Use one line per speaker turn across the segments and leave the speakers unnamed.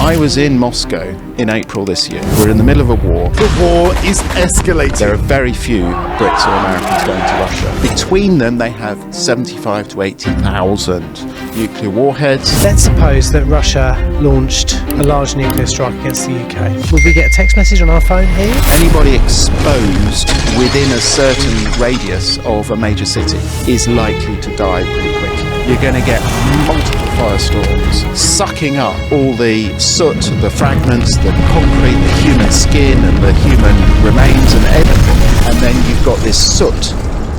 I was in Moscow in April this year. We're in the middle of a war.
The war is escalating.
There are very few Brits or Americans going to Russia. Between them, they have 75 to 80,000 nuclear warheads.
Let's suppose that Russia launched a large nuclear strike against the UK. Would we get a text message on our phone here?
Anybody exposed within a certain radius of a major city is likely to die pretty quickly. You're going to get multiple firestorms sucking up all the soot, the fragments, the concrete, the human skin and the human remains and everything. And then you've got this soot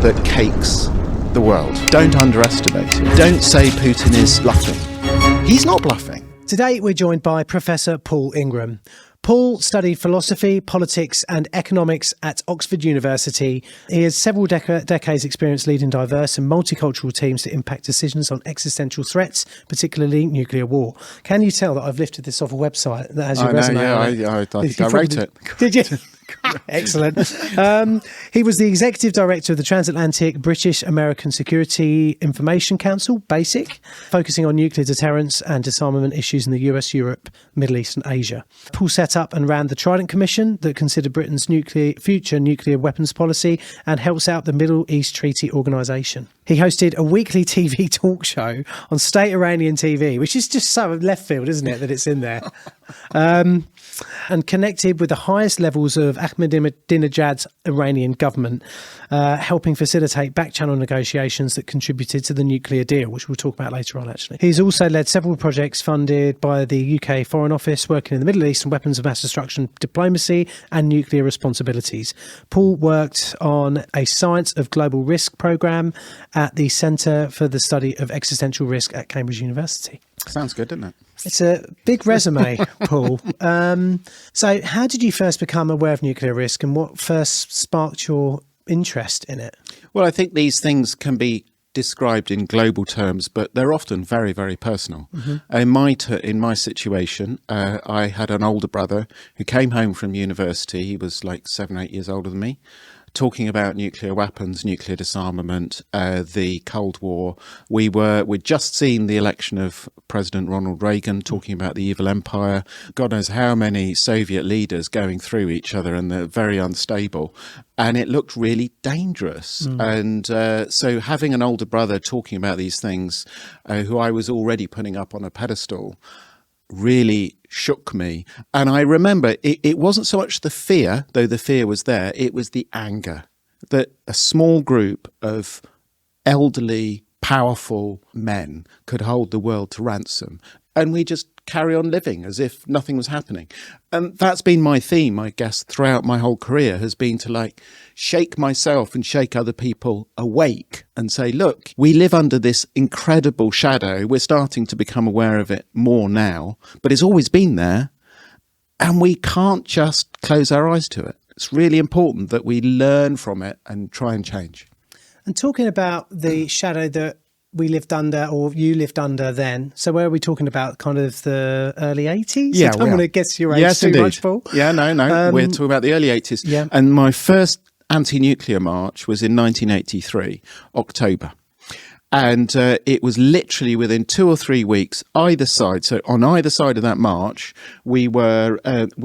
that cakes the world. Don't underestimate it. Don't say Putin is bluffing. He's not bluffing.
Today we're joined by Professor Paul Ingram. Paul studied philosophy, politics and economics at Oxford University. He has several decades experience leading diverse and multicultural teams to impact decisions on existential threats, particularly nuclear war. Can you tell that I've lifted this off a website that has your resume on it?
I think I wrote it.
Did you? Excellent. He was the Executive Director of the Transatlantic British-American Security Information Council, BASIC, focusing on nuclear deterrence and disarmament issues in the US, Europe, Middle East and Asia. Paul set up and ran the Trident Commission that considered Britain's future nuclear weapons policy and helps out the Middle East Treaty Organisation. He hosted a weekly TV talk show on state Iranian TV, which is just so left field, isn't it, that it's in there? And connected with the highest levels of Ahmadinejad's Iranian government, helping facilitate back-channel negotiations that contributed to the nuclear deal, which we'll talk about later on, actually. He's also led several projects funded by the UK Foreign Office, working in the Middle East on weapons of mass destruction, diplomacy and nuclear responsibilities. Paul worked on a Science of Global Risk programme at the Centre for the Study of Existential Risk at Cambridge University.
Sounds good, doesn't it?
It's a big resume, Paul. So how did you first become aware of nuclear risk and what first sparked your interest in it?
Well, I think these things can be described in global terms, but they're often very, very personal. Mm-hmm. In my situation, I had an older brother who came home from university. He was like 7 or 8 years older than me, talking about nuclear weapons, nuclear disarmament, the Cold War. We'd just seen the election of President Ronald Reagan, talking about the evil empire. God knows how many Soviet leaders going through each other, and they're very unstable. And it looked really dangerous. And so having an older brother talking about these things, who I was already putting up on a pedestal, really shook me. And I remember it wasn't so much the fear, though the fear was there, it was the anger that a small group of elderly, powerful men could hold the world to ransom. And we just carry on living as if nothing was happening. And that's been my theme, I guess, throughout my whole career, has been to shake myself and shake other people awake and say, look, we live under this incredible shadow. We're starting to become aware of it more now, but it's always been there. And we can't just close our eyes to it. It's really important that we learn from it and try and change.
And talking about the shadow that we lived under, or you lived under then. So where are we talking about? Kind of the early 80s?
Yeah,
I don't want to guess your age too much, Paul.
Yeah, no. We're talking about the early 80s.
Yeah.
And my first anti-nuclear march was in 1983, October. And it was literally within 2 or 3 weeks, either side. So on either side of that march, we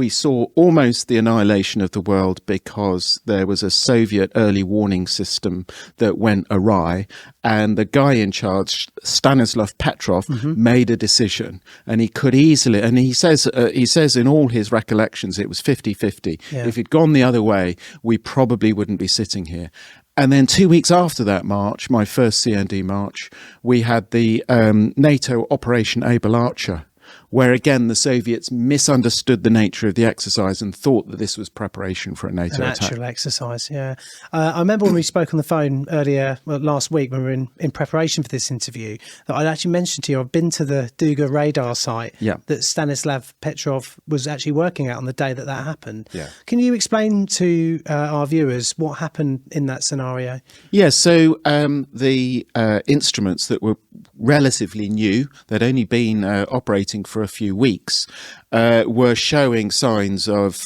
saw almost the annihilation of the world because there was a Soviet early warning system that went awry. And the guy in charge, Stanislav Petrov, made a decision. And he could easily, and he says in all his recollections, it was 50-50. Yeah. If he'd gone the other way, we probably wouldn't be sitting here. And then 2 weeks after that march, my first CND march, we had the NATO Operation Able Archer, where again the Soviets misunderstood the nature of the exercise and thought that this was preparation for a NATO attack.
An actual exercise, yeah. I remember when we spoke on the phone earlier, last week, when we were in preparation for this interview, that I'd actually mentioned to you, I've been to the Duga radar site that Stanislav Petrov was actually working at on the day that happened.
Yeah.
Can you explain to our viewers what happened in that scenario?
Yeah, so the instruments that were relatively new, they'd only been operating for a few weeks, were showing signs of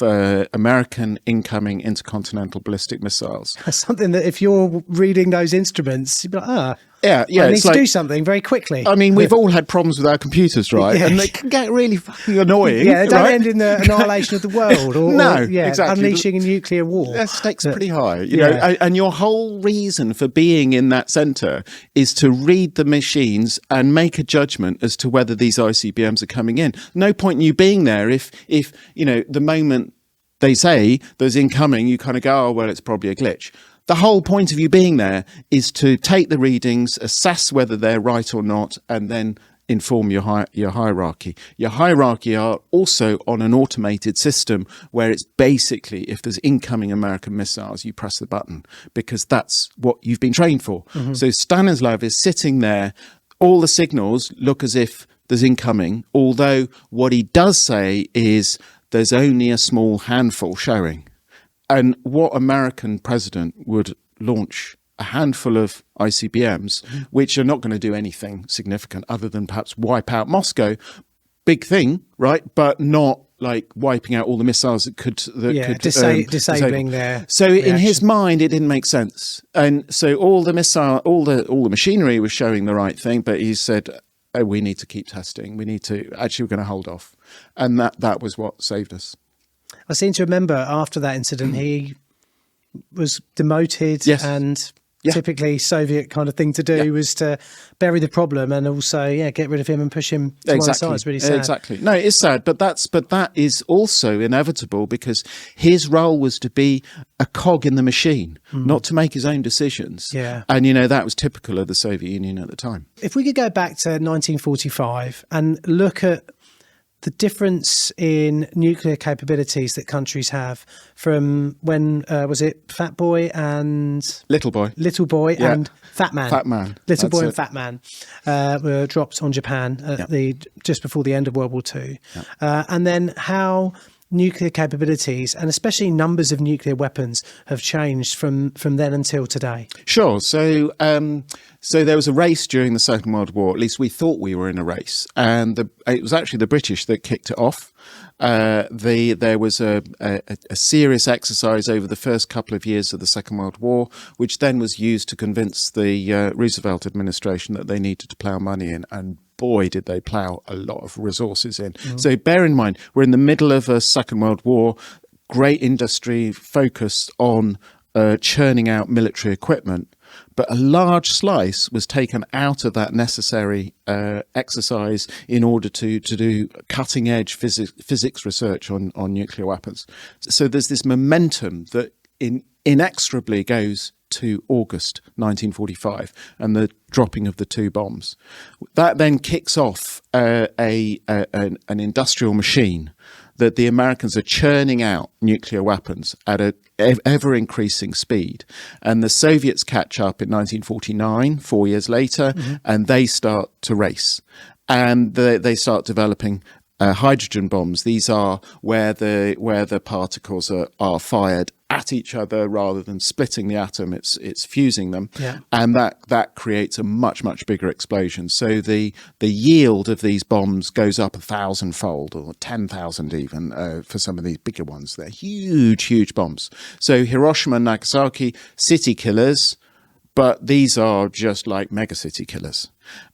American incoming intercontinental ballistic missiles.
Something that if you're reading those instruments, you'd be like,
Yeah,
I need
it's
to
like,
do something very quickly.
I mean, we've all had problems with our computers, right?
Yeah.
And they can get really fucking annoying.
Yeah, they don't
right?
end in the annihilation of the world or
exactly.
unleashing a nuclear war.
Their stakes pretty high,
Yeah.
know, and your whole reason for being in that centre is to read the machines and make a judgment as to whether these ICBMs are coming in. No point in you being there if the moment they say there's incoming, you kind of go, oh, well, it's probably a glitch. The whole point of you being there is to take the readings, assess whether they're right or not, and then inform your hierarchy. Your hierarchy are also on an automated system where it's basically, if there's incoming American missiles, you press the button because that's what you've been trained for. Mm-hmm. So Stanislav is sitting there. All the signals look as if there's incoming, although what he does say is there's only a small handful showing. And what American president would launch a handful of ICBMs, which are not going to do anything significant other than perhaps wipe out Moscow? Big thing, right? But not like wiping out all the missiles that could
disabling their.
So
reaction.
In his mind, it didn't make sense, and so all the machinery was showing the right thing, but he said, "Oh, we need to keep testing. We're going to hold off," and that was what saved us.
I seem to remember after that incident, he was demoted,
yes.
and typically Soviet kind of thing to do was to bury the problem and also get rid of him and push him to one side. It's really sad.
Exactly. No, it's sad, but that is also inevitable because his role was to be a cog in the machine, not to make his own decisions.
Yeah.
And that was typical of the Soviet Union at the time.
If we could go back to 1945 and look at the difference in nuclear capabilities that countries have from when, was it Fat Boy and...
Little Boy
and Fat Man. Little Boy and
Fat
Man were dropped on Japan at just before the end of World War II. Yeah. And then how nuclear capabilities and especially numbers of nuclear weapons have changed from then until today.
Sure. So there was a race during the Second World War. At least we thought we were in a race, and it was actually the British that kicked it off. There was a serious exercise over the first couple of years of the Second World War, which then was used to convince the Roosevelt administration that they needed to plough money in, and boy, did they plough a lot of resources in. So bear in mind, we're in the middle of a Second World War, great industry focused on churning out military equipment. But a large slice was taken out of that necessary exercise in order to do cutting edge physics research on nuclear weapons. So there's this momentum that inexorably goes to August 1945 and the dropping of the two bombs. That then kicks off an industrial machine that the Americans are churning out nuclear weapons at an ever-increasing speed. And the Soviets catch up in 1949, 4 years later, and they start to race. And they start developing hydrogen bombs. These are where the particles are fired at each other rather than splitting the atom. It's fusing them, and that creates a much bigger explosion. So the yield of these bombs goes up 1,000-fold or 10,000 even for some of these bigger ones. They're huge bombs. So Hiroshima and Nagasaki, city killers, but these are just like mega city killers.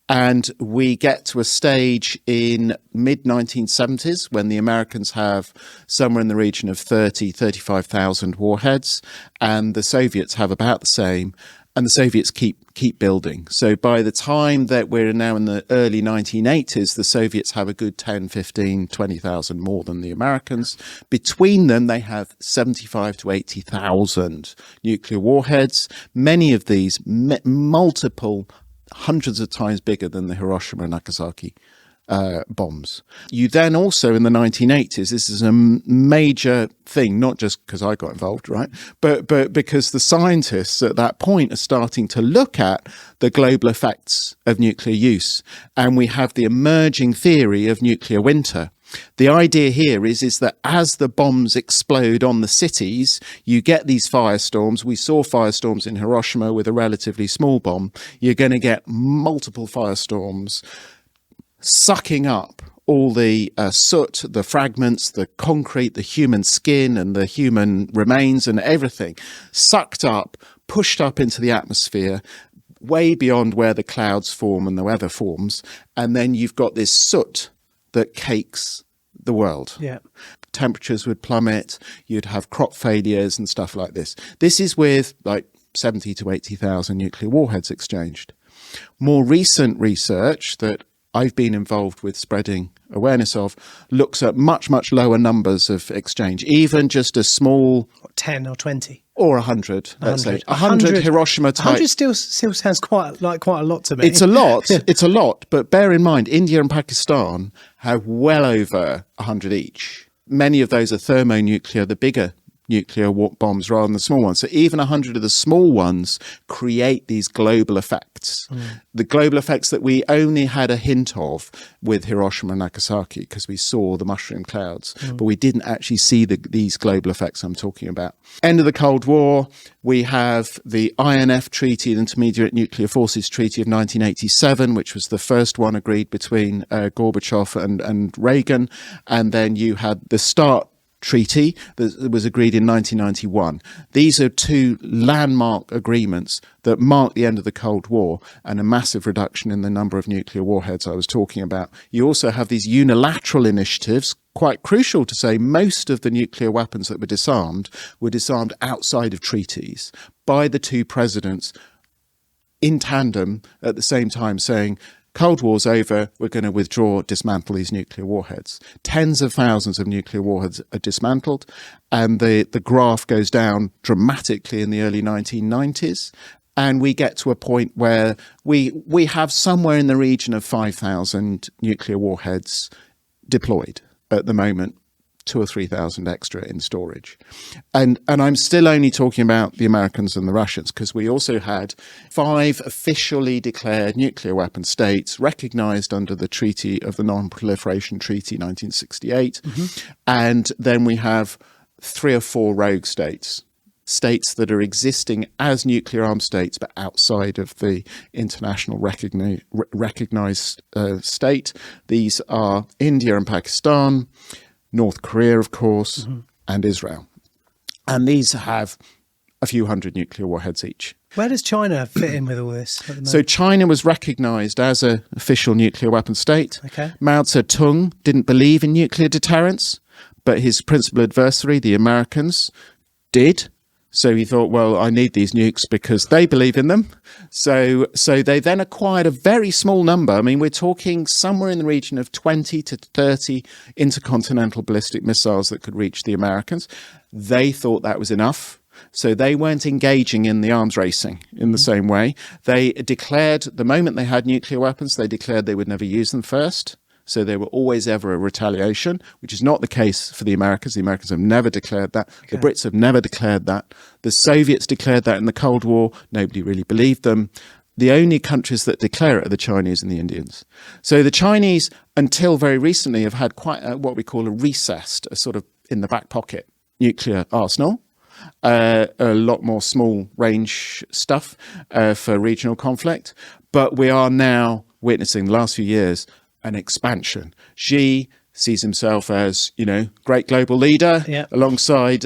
And we get to a stage in mid-1970s when the Americans have somewhere in the region of 35,000 warheads, and the Soviets have about the same, and the Soviets keep building. So by the time that we're now in the early 1980s, the Soviets have a good 10, 15, 20,000 more than the Americans. Between them, they have 75 to 80,000 nuclear warheads. Many of these, multiple hundreds of times bigger than the Hiroshima and Nagasaki bombs. You then also in the 1980s, this is a major thing, not just because I got involved, right? But because the scientists at that point are starting to look at the global effects of nuclear use. And we have the emerging theory of nuclear winter. The idea here is that as the bombs explode on the cities, you get these firestorms. We saw firestorms in Hiroshima with a relatively small bomb. You're going to get multiple firestorms sucking up all the soot, the fragments, the concrete, the human skin and the human remains and everything, sucked up, pushed up into the atmosphere, way beyond where the clouds form and the weather forms. And then you've got this soot that cakes the world.
Yeah.
Temperatures would plummet. You'd have crop failures and stuff like this. This is with like 70 to 80,000 nuclear warheads exchanged. More recent research that I've been involved with spreading awareness of looks at much, much lower numbers of exchange, even just a small
10 or 20
or 100, let's say 100 Hiroshima type.
100 still sounds quite a lot to me.
It's a lot. It's a lot. But bear in mind, India and Pakistan have well over 100 each. Many of those are thermonuclear, the bigger nuclear bombs rather than the small ones. So even 100 of the small ones create these global effects. The global effects that we only had a hint of with Hiroshima and Nagasaki because we saw the mushroom clouds, but we didn't actually see these global effects I'm talking about. End of the Cold War, we have the INF Treaty, the Intermediate Nuclear Forces Treaty of 1987, which was the first one agreed between Gorbachev and Reagan. And then you had the START Treaty that was agreed in 1991. These are two landmark agreements that mark the end of the Cold War and a massive reduction in the number of nuclear warheads I was talking about. You also have these unilateral initiatives, quite crucial to say most of the nuclear weapons that were disarmed outside of treaties by the two presidents in tandem at the same time saying, Cold War's over, we're going to withdraw, dismantle these nuclear warheads. Tens of thousands of nuclear warheads are dismantled, and the graph goes down dramatically in the early 1990s. And we get to a point where we have somewhere in the region of 5,000 nuclear warheads deployed at the moment. 2,000 or 3,000 extra in storage. And I'm still only talking about the Americans and the Russians because we also had 5 officially declared nuclear weapon states recognized under the Treaty of the Non-Proliferation Treaty 1968. And then we have 3 or 4 rogue states that are existing as nuclear armed states but outside of the international recognized state. These are India and Pakistan, North Korea, of course, and Israel. And these have a few hundred nuclear warheads each.
Where does China fit in with all this at the moment?
So China was recognized as an official nuclear weapon state.
Okay.
Mao Zedong didn't believe in nuclear deterrence, but his principal adversary, the Americans, did. So he thought, well, I need these nukes because they believe in them. So they then acquired a very small number. I mean, we're talking somewhere in the region of 20 to 30 intercontinental ballistic missiles that could reach the Americans. They thought that was enough. So they weren't engaging in the arms racing in the same way. They declared, the moment they had nuclear weapons, they declared they would never use them first. So there were always ever a retaliation, which is not the case for the Americans. The Americans have never declared that. Okay. The Brits have never declared that. The Soviets declared that in the Cold War. Nobody really believed them. The only countries that declare it are the Chinese and the Indians. So the Chinese, until very recently, have had quite what we call a recessed, a sort of in the back pocket nuclear arsenal. A lot more small range stuff for regional conflict. But we are now witnessing the last few years an expansion. Xi sees himself as, great global leader alongside,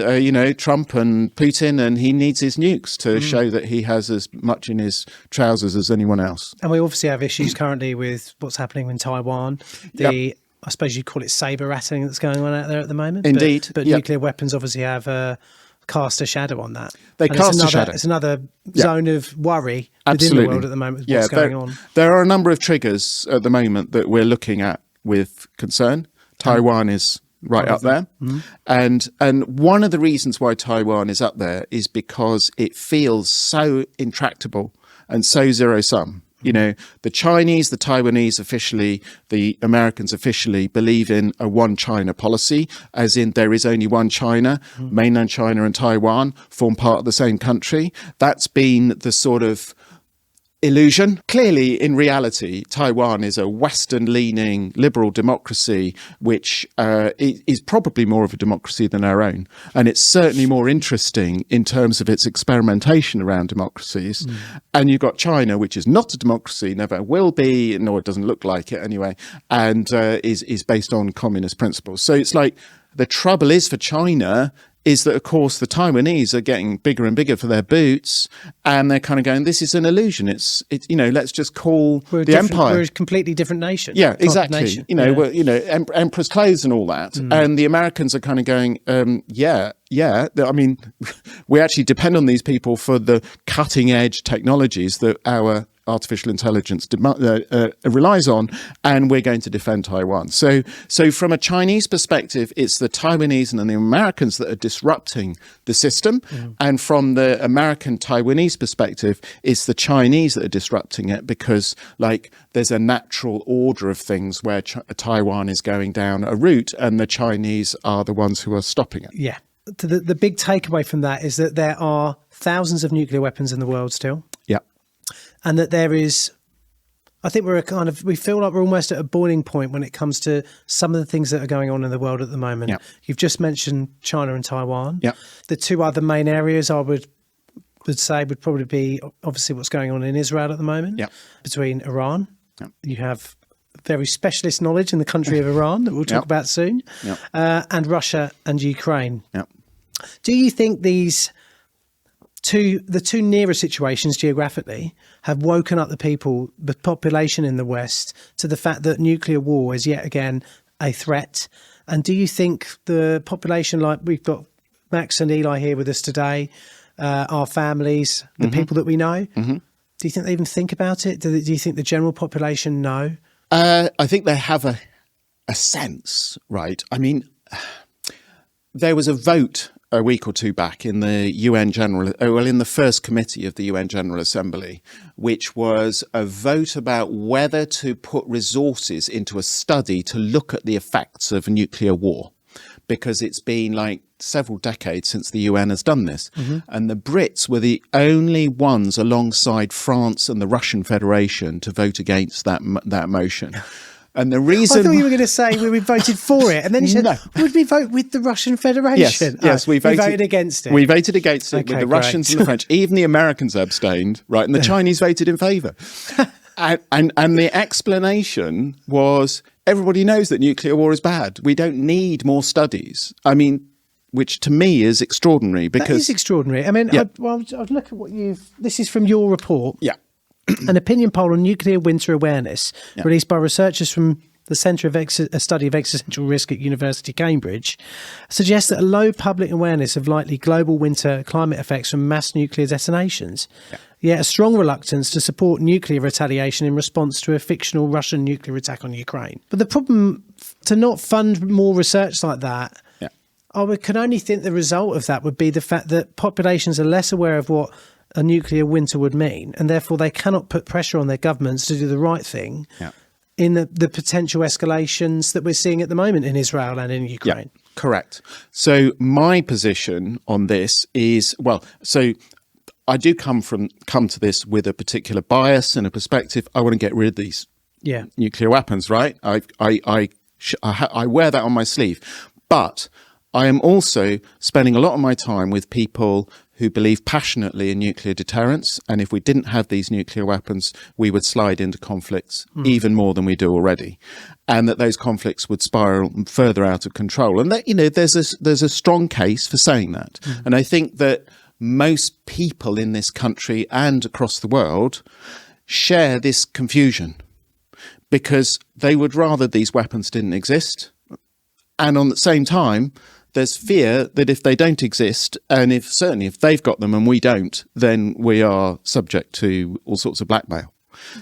Trump and Putin, and he needs his nukes to show that he has as much in his trousers as anyone else.
And we obviously have issues currently with what's happening in Taiwan. I suppose you'd call it saber rattling that's going on out there at the moment.
Indeed.
But nuclear weapons obviously have cast a shadow on that.
They cast a shadow.
It's another zone of worry within the world at the moment with what's going on.
There are a number of triggers at the moment that we're looking at with concern. Taiwan is right up there. And one of the reasons why Taiwan is up there is because it feels so intractable and so zero-sum. The Chinese, the Taiwanese officially, the Americans officially believe in a one China policy, as in there is only one China. Mainland China and Taiwan form part of the same country. That's been the sort of illusion. Clearly, in reality, Taiwan is a Western-leaning liberal democracy, which is probably more of a democracy than our own. And it's certainly more interesting in terms of its experimentation around democracies. And you've got China, which is not a democracy, never will be, nor it doesn't look like it anyway, and is based on communist principles. So it's like the trouble is for China is that, of course, the Taiwanese are getting bigger and bigger for their boots, and they're kind of going, this is an illusion. It's let's just call the empire.
We're a completely different nation.
Yeah, exactly. We're, emperor's clothes and all that. And the Americans are kind of going, yeah. I mean, we actually depend on these people for the cutting edge technologies that our artificial intelligence relies on, and we're going to defend Taiwan. So from a Chinese perspective, it's the Taiwanese and the Americans that are disrupting the system. And from the American Taiwanese perspective, it's the Chinese that are disrupting it, because there's a natural order of things where Taiwan is going down a route and the Chinese are the ones who are stopping it.
Yeah. The big takeaway from that is that there are thousands of nuclear weapons in the world still.
Yeah.
And that there is, I think we feel like we're almost at a boiling point when it comes to some of the things that are going on in the world at the moment.
Yeah.
You've just mentioned China and Taiwan.
Yeah.
The two other main areas I would say would probably be obviously what's going on in Israel at the moment.
Yeah.
Between Iran.
Yeah.
You have very specialist knowledge in the country of Iran that we'll talk about soon.
Yeah.
And Russia and Ukraine.
Yeah.
Do you think the two nearer situations geographically have woken up the population in the West, to the fact that nuclear war is yet again a threat? And do you think the population, like we've got Max and Eli here with us today, our families, the people that we know, do you think they even think about it? Do you think the general population know?
I think they have a sense, right? I mean, there was a vote a week or two back in the in the first committee of the UN General Assembly, which was a vote about whether to put resources into a study to look at the effects of nuclear war, because it's been several decades since the UN has done this. And the Brits were the only ones alongside France and the Russian Federation to vote against that motion. And the reason...
I thought you were going to say we voted for it. And then you said,
No.
would we vote with the Russian Federation?
Yes, we voted
against it.
We voted against it with the
great.
Russians and the French. Even the Americans abstained, right? And the Chinese voted in favour. And the explanation was, everybody knows that nuclear war is bad. We don't need more studies. I mean, which to me is extraordinary, because...
That is extraordinary. I mean, I'd look at what this is from your report.
Yeah.
An opinion poll on nuclear winter awareness released by researchers from the Centre of Study of Existential Risk at University Cambridge suggests that a low public awareness of likely global winter climate effects from mass nuclear detonations, yet a strong reluctance to support nuclear retaliation in response to a fictional Russian nuclear attack on Ukraine. But the problem to not fund more research like that, I can only think the result of that would be the fact that populations are less aware of what a nuclear winter would mean, and therefore they cannot put pressure on their governments to do the right thing in the potential escalations that we're seeing at the moment in Israel and in Ukraine.
Yeah, correct. So my position on this is, I do come to this with a particular bias and a perspective. I want to get rid of these nuclear weapons, right? I wear that on my sleeve. But I am also spending a lot of my time with people who believe passionately in nuclear deterrence. And if we didn't have these nuclear weapons, we would slide into conflicts even more than we do already. And that those conflicts would spiral further out of control. And that, there's a strong case for saying that. And I think that most people in this country and across the world share this confusion, because they would rather these weapons didn't exist. And on the same time, there's fear that if they don't exist, and certainly if they've got them and we don't, then we are subject to all sorts of blackmail.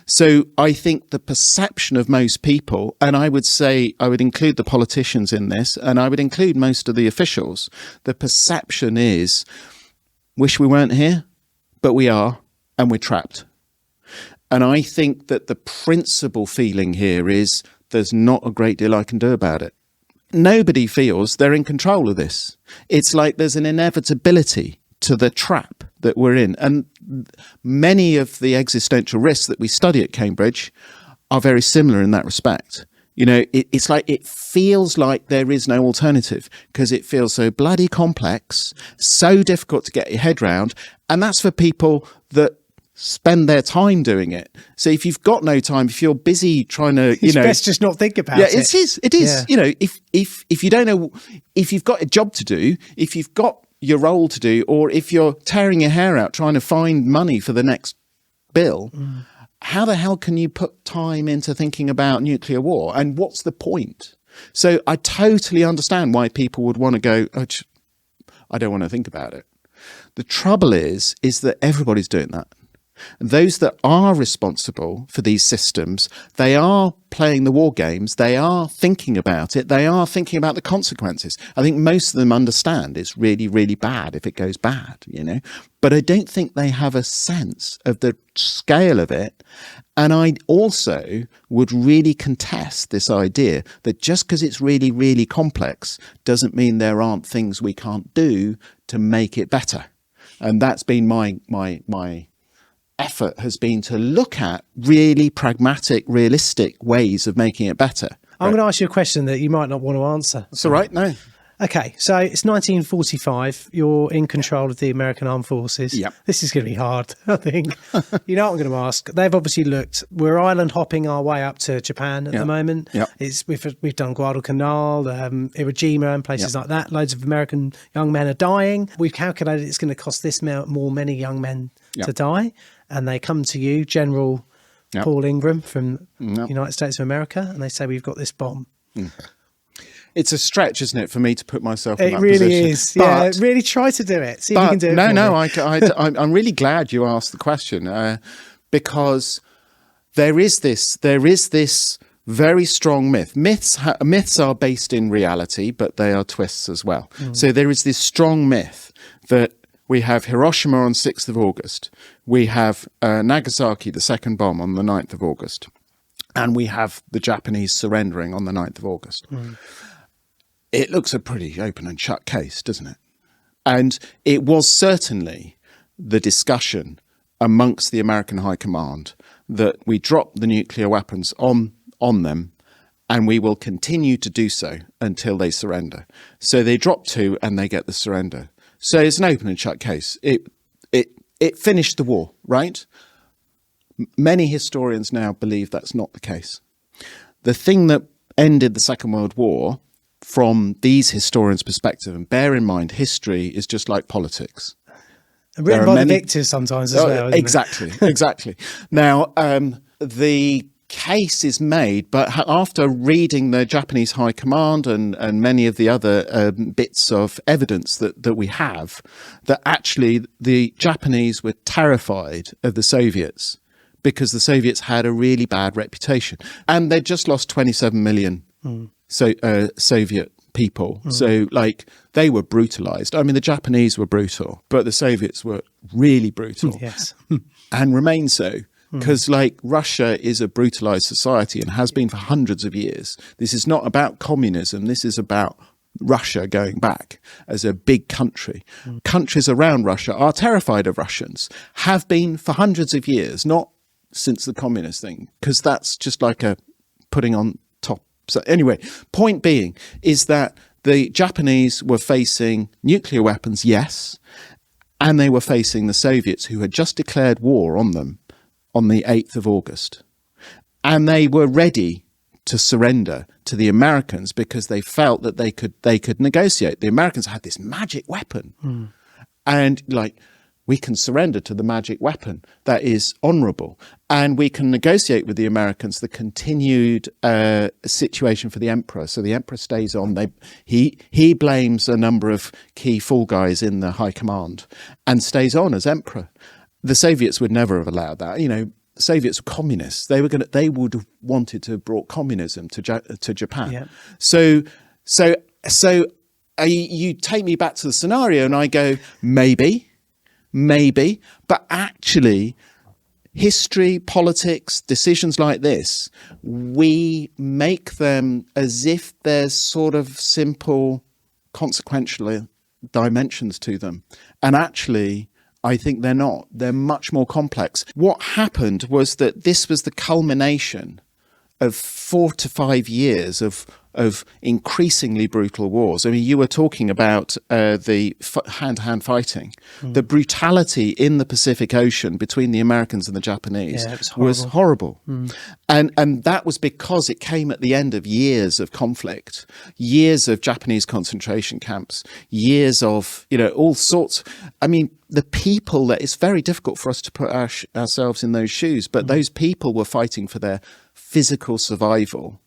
So I think the perception of most people, and I would say I would include the politicians in this, and I would include most of the officials, the perception is, wish we weren't here, but we are, and we're trapped. And I think that the principal feeling here is there's not a great deal I can do about it. Nobody feels they're in control of this. It's like there's an inevitability to the trap that we're in. And many of the existential risks that we study at Cambridge are very similar in that respect. It's like it feels like there is no alternative, because it feels so bloody complex, so difficult to get your head round. And that's for people that spend their time doing it. So if you've got no time, if you're busy trying to,
it's best just not think about it.
It is.
Yeah.
If you don't know, if you've got a job to do, if you've got your role to do, or if you're tearing your hair out trying to find money for the next bill, how the hell can you put time into thinking about nuclear war? And what's the point? So I totally understand why people would want to go, I don't want to think about it. The trouble is that everybody's doing that. And those that are responsible for these systems, they are playing the war games. They are thinking about it. They are thinking about the consequences. I think most of them understand it's really, really bad if it goes bad, But I don't think they have a sense of the scale of it. And I also would really contest this idea that just because it's really, really complex doesn't mean there aren't things we can't do to make it better. And that's been my effort, has been to look at really pragmatic, realistic ways of making it better.
I'm going to ask you a question that you might not want to answer.
That's all right. No.
Okay, so it's 1945. You're in control of the American Armed Forces.
Yep.
This is going to be hard, I think. You know what I'm going to ask? They've obviously looked. We're island hopping our way up to Japan at the moment.
Yep.
We've done Guadalcanal, Iwo Jima, and places like that. Loads of American young men are dying. We've calculated it's going to cost this many young men to die, and they come to you, General Paul Ingram from the United States of America, and they say we've got this bomb.
It's a stretch, isn't it, for me to put myself in that
position? It really
is.
Yeah, really try to do it. See if you can do it.
I'm really glad you asked the question because there is this very strong myth. Myths are based in reality, but they are twists as well. So there is this strong myth that we have Hiroshima on 6th of August. We have Nagasaki, the second bomb, on the 9th of August. And we have the Japanese surrendering on the 9th of August. It looks a pretty open and shut case, doesn't it? And it was certainly the discussion amongst the American High Command that we drop the nuclear weapons on them, and we will continue to do so until they surrender. So they drop 2 and they get the surrender. So it's an open and shut case. It finished the war, right? Many historians now believe that's not the case. The thing that ended the Second World War, from these historians' perspective, and bear in mind, history is just like politics.
And written by the victors sometimes as well.
Exactly. Now, the case is made, but after reading the Japanese High Command and many of the other bits of evidence that we have, that actually the Japanese were terrified of the Soviets because the Soviets had a really bad reputation. And they'd just lost 27 million Soviet people. So they were brutalized. I mean, the Japanese were brutal, but the Soviets were really brutal.
Yes.
And remain so. Because Russia is a brutalized society and has been for hundreds of years. This is not about communism. This is about Russia going back as a big country. Countries around Russia are terrified of Russians, have been for hundreds of years, not since the communist thing, because that's just like a putting on top. So anyway, point being is that the Japanese were facing nuclear weapons, yes, and they were facing the Soviets, who had just declared war on them on the 8th of August. And they were ready to surrender to the Americans because they felt that they could negotiate. The Americans had this magic weapon. And we can surrender to the magic weapon that is honourable, and we can negotiate with the Americans the continued situation for the emperor. So the emperor stays on. He blames a number of key fall guys in the high command and stays on as emperor. The Soviets would never have allowed that. The Soviets were communists. They would have wanted to have brought communism to Japan. Yeah. So you take me back to the scenario, and I go, maybe, but actually, history, politics, decisions like this, we make them as if there's sort of simple, consequential dimensions to them, and actually, I think they're not. They're much more complex. What happened was that this was the culmination of 4 to 5 years of of increasingly brutal wars. I mean, you were talking about the hand-to-hand fighting. The brutality in the Pacific Ocean between the Americans and the Japanese was horrible. And that was because it came at the end of years of conflict, years of Japanese concentration camps, years of, all sorts. I mean, the people that it's very difficult for us to put ourselves in those shoes, but those people were fighting for their physical survival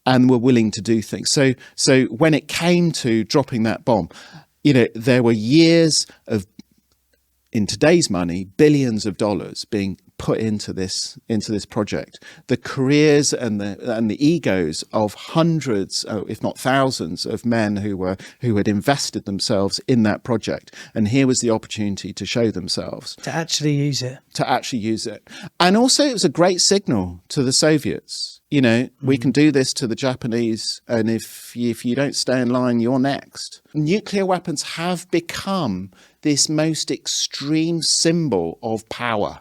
and were willing to do things. So when it came to dropping that bomb, there were years of, in today's money, billions of dollars being put into this project. The careers and the egos of hundreds, if not thousands, of men who had invested themselves in that project. And here was the opportunity to show themselves.
To actually use it.
And also it was a great signal to the Soviets. We can do this to the Japanese, and if you don't stay in line, you're next. Nuclear weapons have become this most extreme symbol of power.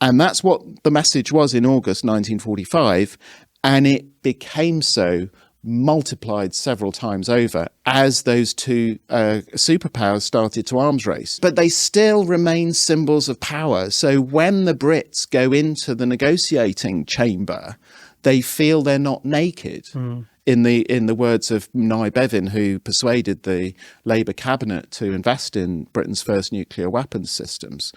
And that's what the message was in August 1945, and it became so multiplied several times over as those two superpowers started to arms race. But they still remain symbols of power. So when the Brits go into the negotiating chamber, they feel they're not naked. In the words of Nye Bevin, who persuaded the Labour cabinet to invest in Britain's first nuclear weapons systems.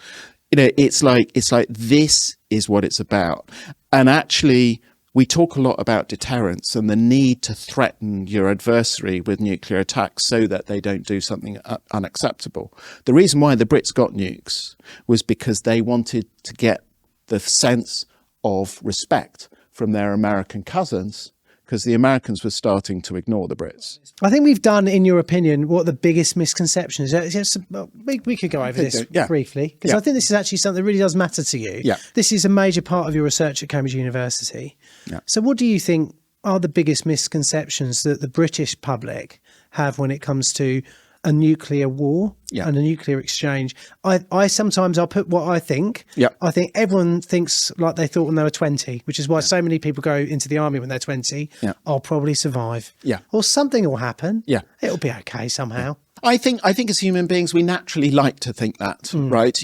It's like this is what it's about. And actually, we talk a lot about deterrence and the need to threaten your adversary with nuclear attacks so that they don't do something unacceptable. The reason why the Brits got nukes was because they wanted to get the sense of respect from their American cousins, because the Americans were starting to ignore the Brits.
I think we've done, in your opinion, what the biggest misconception is. We could go over this briefly, because I think this is actually something that really does matter to you.
Yeah.
This is a major part of your research at Cambridge University.
Yeah.
So what do you think are the biggest misconceptions that the British public have when it comes to a nuclear war and a nuclear exchange? I sometimes I'll put what I think.
Yeah.
I think everyone thinks like they thought when they were 20, which is why so many people go into the army when they're 20.
Yeah.
I'll probably survive.
Yeah.
Or something will happen.
Yeah.
It'll be okay somehow.
I think as human beings, we naturally like to think that, right?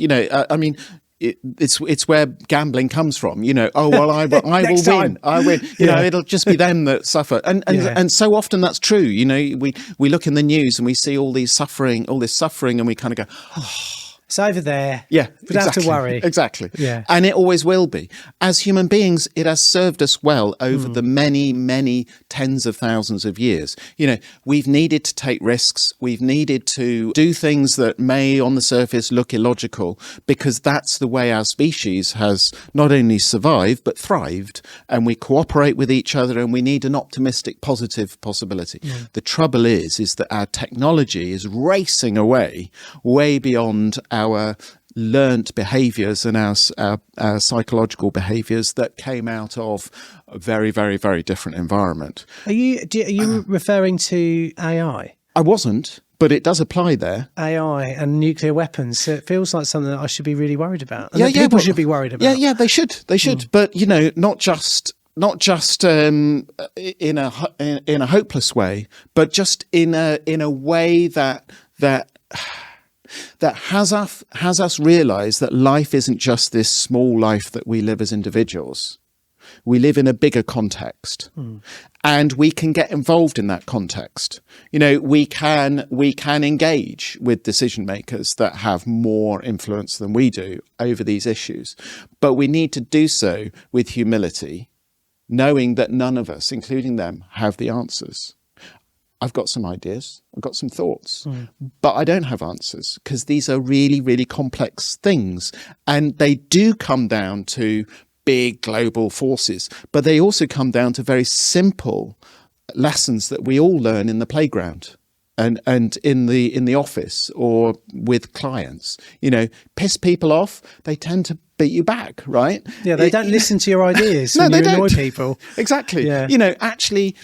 I mean, it's where gambling comes from. Oh well, I will win. I win. It'll just be them that suffer, and so often that's true. We look in the news and we see all this suffering, and we kind of go, oh.
It's over there.
Yeah,
we don't have to worry.
Exactly.
Yeah.
And it always will be. As human beings, it has served us well over the many, many tens of thousands of years. We've needed to take risks. We've needed to do things that may on the surface look illogical, because that's the way our species has not only survived, but thrived. And we cooperate with each other, and we need an optimistic, positive possibility. The trouble is that our technology is racing away, way beyond our learnt behaviours and our psychological behaviours that came out of a very, very, very different environment.
Are you referring to AI?
I wasn't, but it does apply there.
AI and nuclear weapons. So it feels like something that I should be really worried about. And people should be worried about.
Yeah, they should. They should. But not just in a hopeless way, but just in a way that has us realize that life isn't just this small life that we live as individuals. We live in a bigger context, and we can get involved in that context. We can engage with decision makers that have more influence than we do over these issues, but we need to do so with humility, knowing that none of us, including them, have the answers. I've got some ideas, I've got some thoughts, but I don't have answers, because these are really, really complex things. And they do come down to big global forces, but they also come down to very simple lessons that we all learn in the playground and in the office or with clients. Piss people off, they tend to beat you back, right?
Yeah, they don't listen to your ideas when you annoy people.
Exactly.
Yeah.
Actually,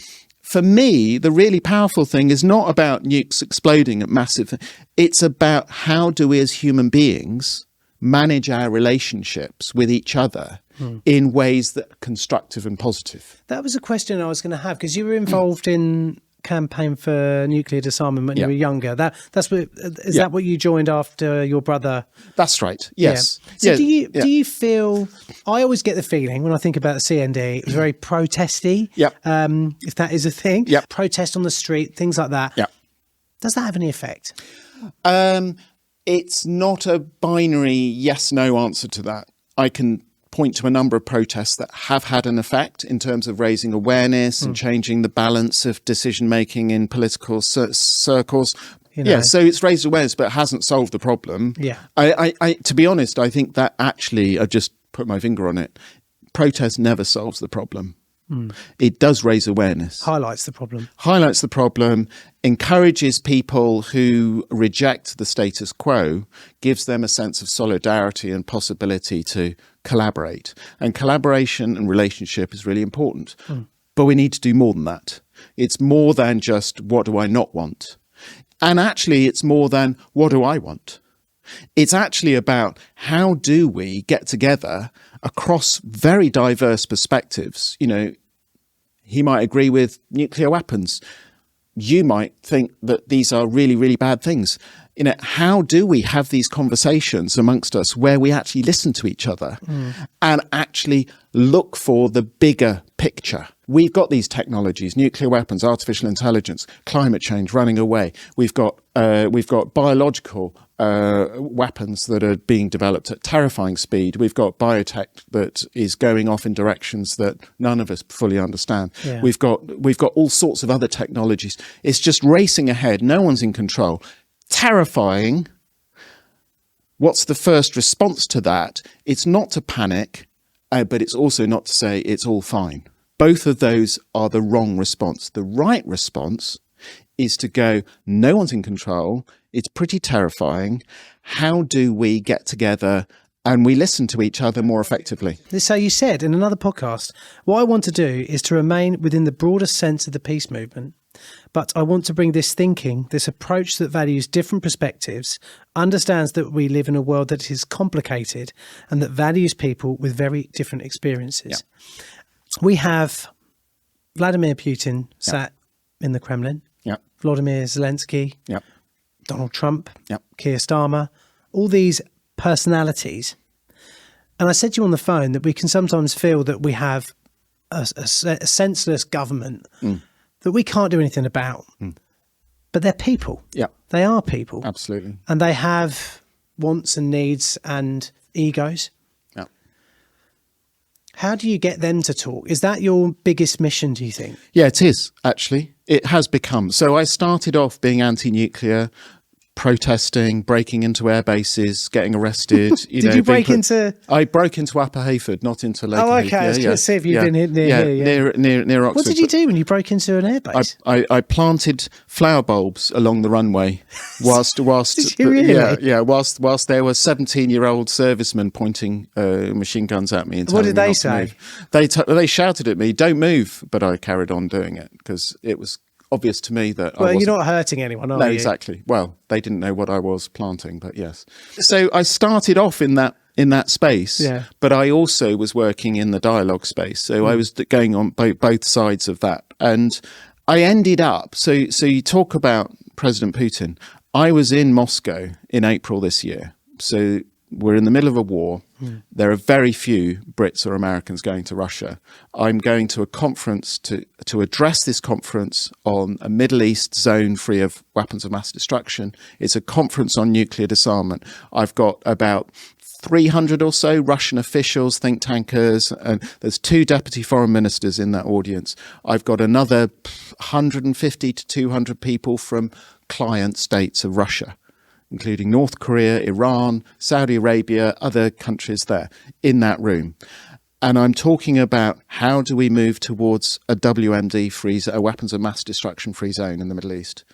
for me, the really powerful thing is not about nukes exploding at massive. It's about how do we as human beings manage our relationships with each other in ways that are constructive and positive.
That was a question I was going to have, because you were involved in campaign for nuclear disarmament when you were younger. That's what is that what you joined after your brother?
That's right. Yes.
So do you feel? I always get the feeling when I think about the CND, it was very protesty.
Yep.
If that is a thing.
Yep.
Protest on the street, things like that.
Yep.
Does that have any effect?
It's not a binary yes/no answer to that. I can point to a number of protests that have had an effect in terms of raising awareness and changing the balance of decision making in political circles. Yeah, so it's raised awareness, but it hasn't solved the problem.
Yeah.
I to be honest, I think that actually, I just put my finger on it, protest never solves the problem. It does raise awareness.
Highlights the problem,
encourages people who reject the status quo, gives them a sense of solidarity and possibility to collaborate. And collaboration and relationship is really important. But we need to do more than that. It's more than just what do I not want? And actually, it's more than what do I want? It's actually about how do we get together across very diverse perspectives. You know, he might agree with nuclear weapons. You might think that these are really, really bad things. You know, how do we have these conversations amongst us where we actually listen to each other and actually look for the bigger picture? We've got these technologies, nuclear weapons, artificial intelligence, climate change running away. We've got biological weapons that are being developed at terrifying speed. We've got biotech that is going off in directions that none of us fully understand.
Yeah.
We've got all sorts of other technologies. It's just racing ahead. No one's in control. Terrifying. What's the first response to that? It's not to panic, but it's also not to say it's all fine. Both of those are the wrong response. The right response is to go, no one's in control. It's pretty terrifying. How do we get together and we listen to each other more effectively?
So you said in another podcast, what I want to do is to remain within the broader sense of the peace movement, but I want to bring this thinking, this approach that values different perspectives, understands that we live in a world that is complicated and that values people with very different experiences.
Yeah.
We have Vladimir Putin sat in the Kremlin, Volodymyr Zelensky, Donald Trump, Keir Starmer, all these personalities. And I said to you on the phone that we can sometimes feel that we have a senseless government that we can't do anything about. But they're people. Yeah. They are people.
Absolutely.
And they have wants and needs and egos.
Yeah.
How do you get them to talk? Is that your biggest mission, do you think?
Yeah, it is, actually. It has become. So I started off being anti-nuclear, protesting, breaking into air bases, getting arrested.
Did you break into?
I broke into Upper Hayford, not into Lake.
Oh, okay. I was going to see if you've been near here.
Near Oxford.
What did you do when you broke into an airbase?
I planted flower bulbs along the runway, whilst
Did you really?
whilst there were 17-year-old servicemen pointing machine guns at me. And
what did they say?
They shouted at me, "Don't move!" But I carried on doing it because it was obvious to me that
you're not hurting anyone, are you?
No, exactly. Well, they didn't know what I was planting, but yes. So I started off in that space, but I also was working in the dialogue space. So I was going on both sides of that, and I ended up. So you talk about President Putin. I was in Moscow in April this year. So we're in the middle of a war. There are very few Brits or Americans going to Russia. I'm going to a conference to address this conference on a Middle East zone free of weapons of mass destruction. It's a conference on nuclear disarmament. I've got about 300 or so Russian officials, think tankers, and there's 2 deputy foreign ministers in that audience. I've got another 150 to 200 people from client states of Russia, including North Korea, Iran, Saudi Arabia, other countries there in that room. And I'm talking about how do we move towards a WMD free, a weapons of mass destruction free zone in the Middle East.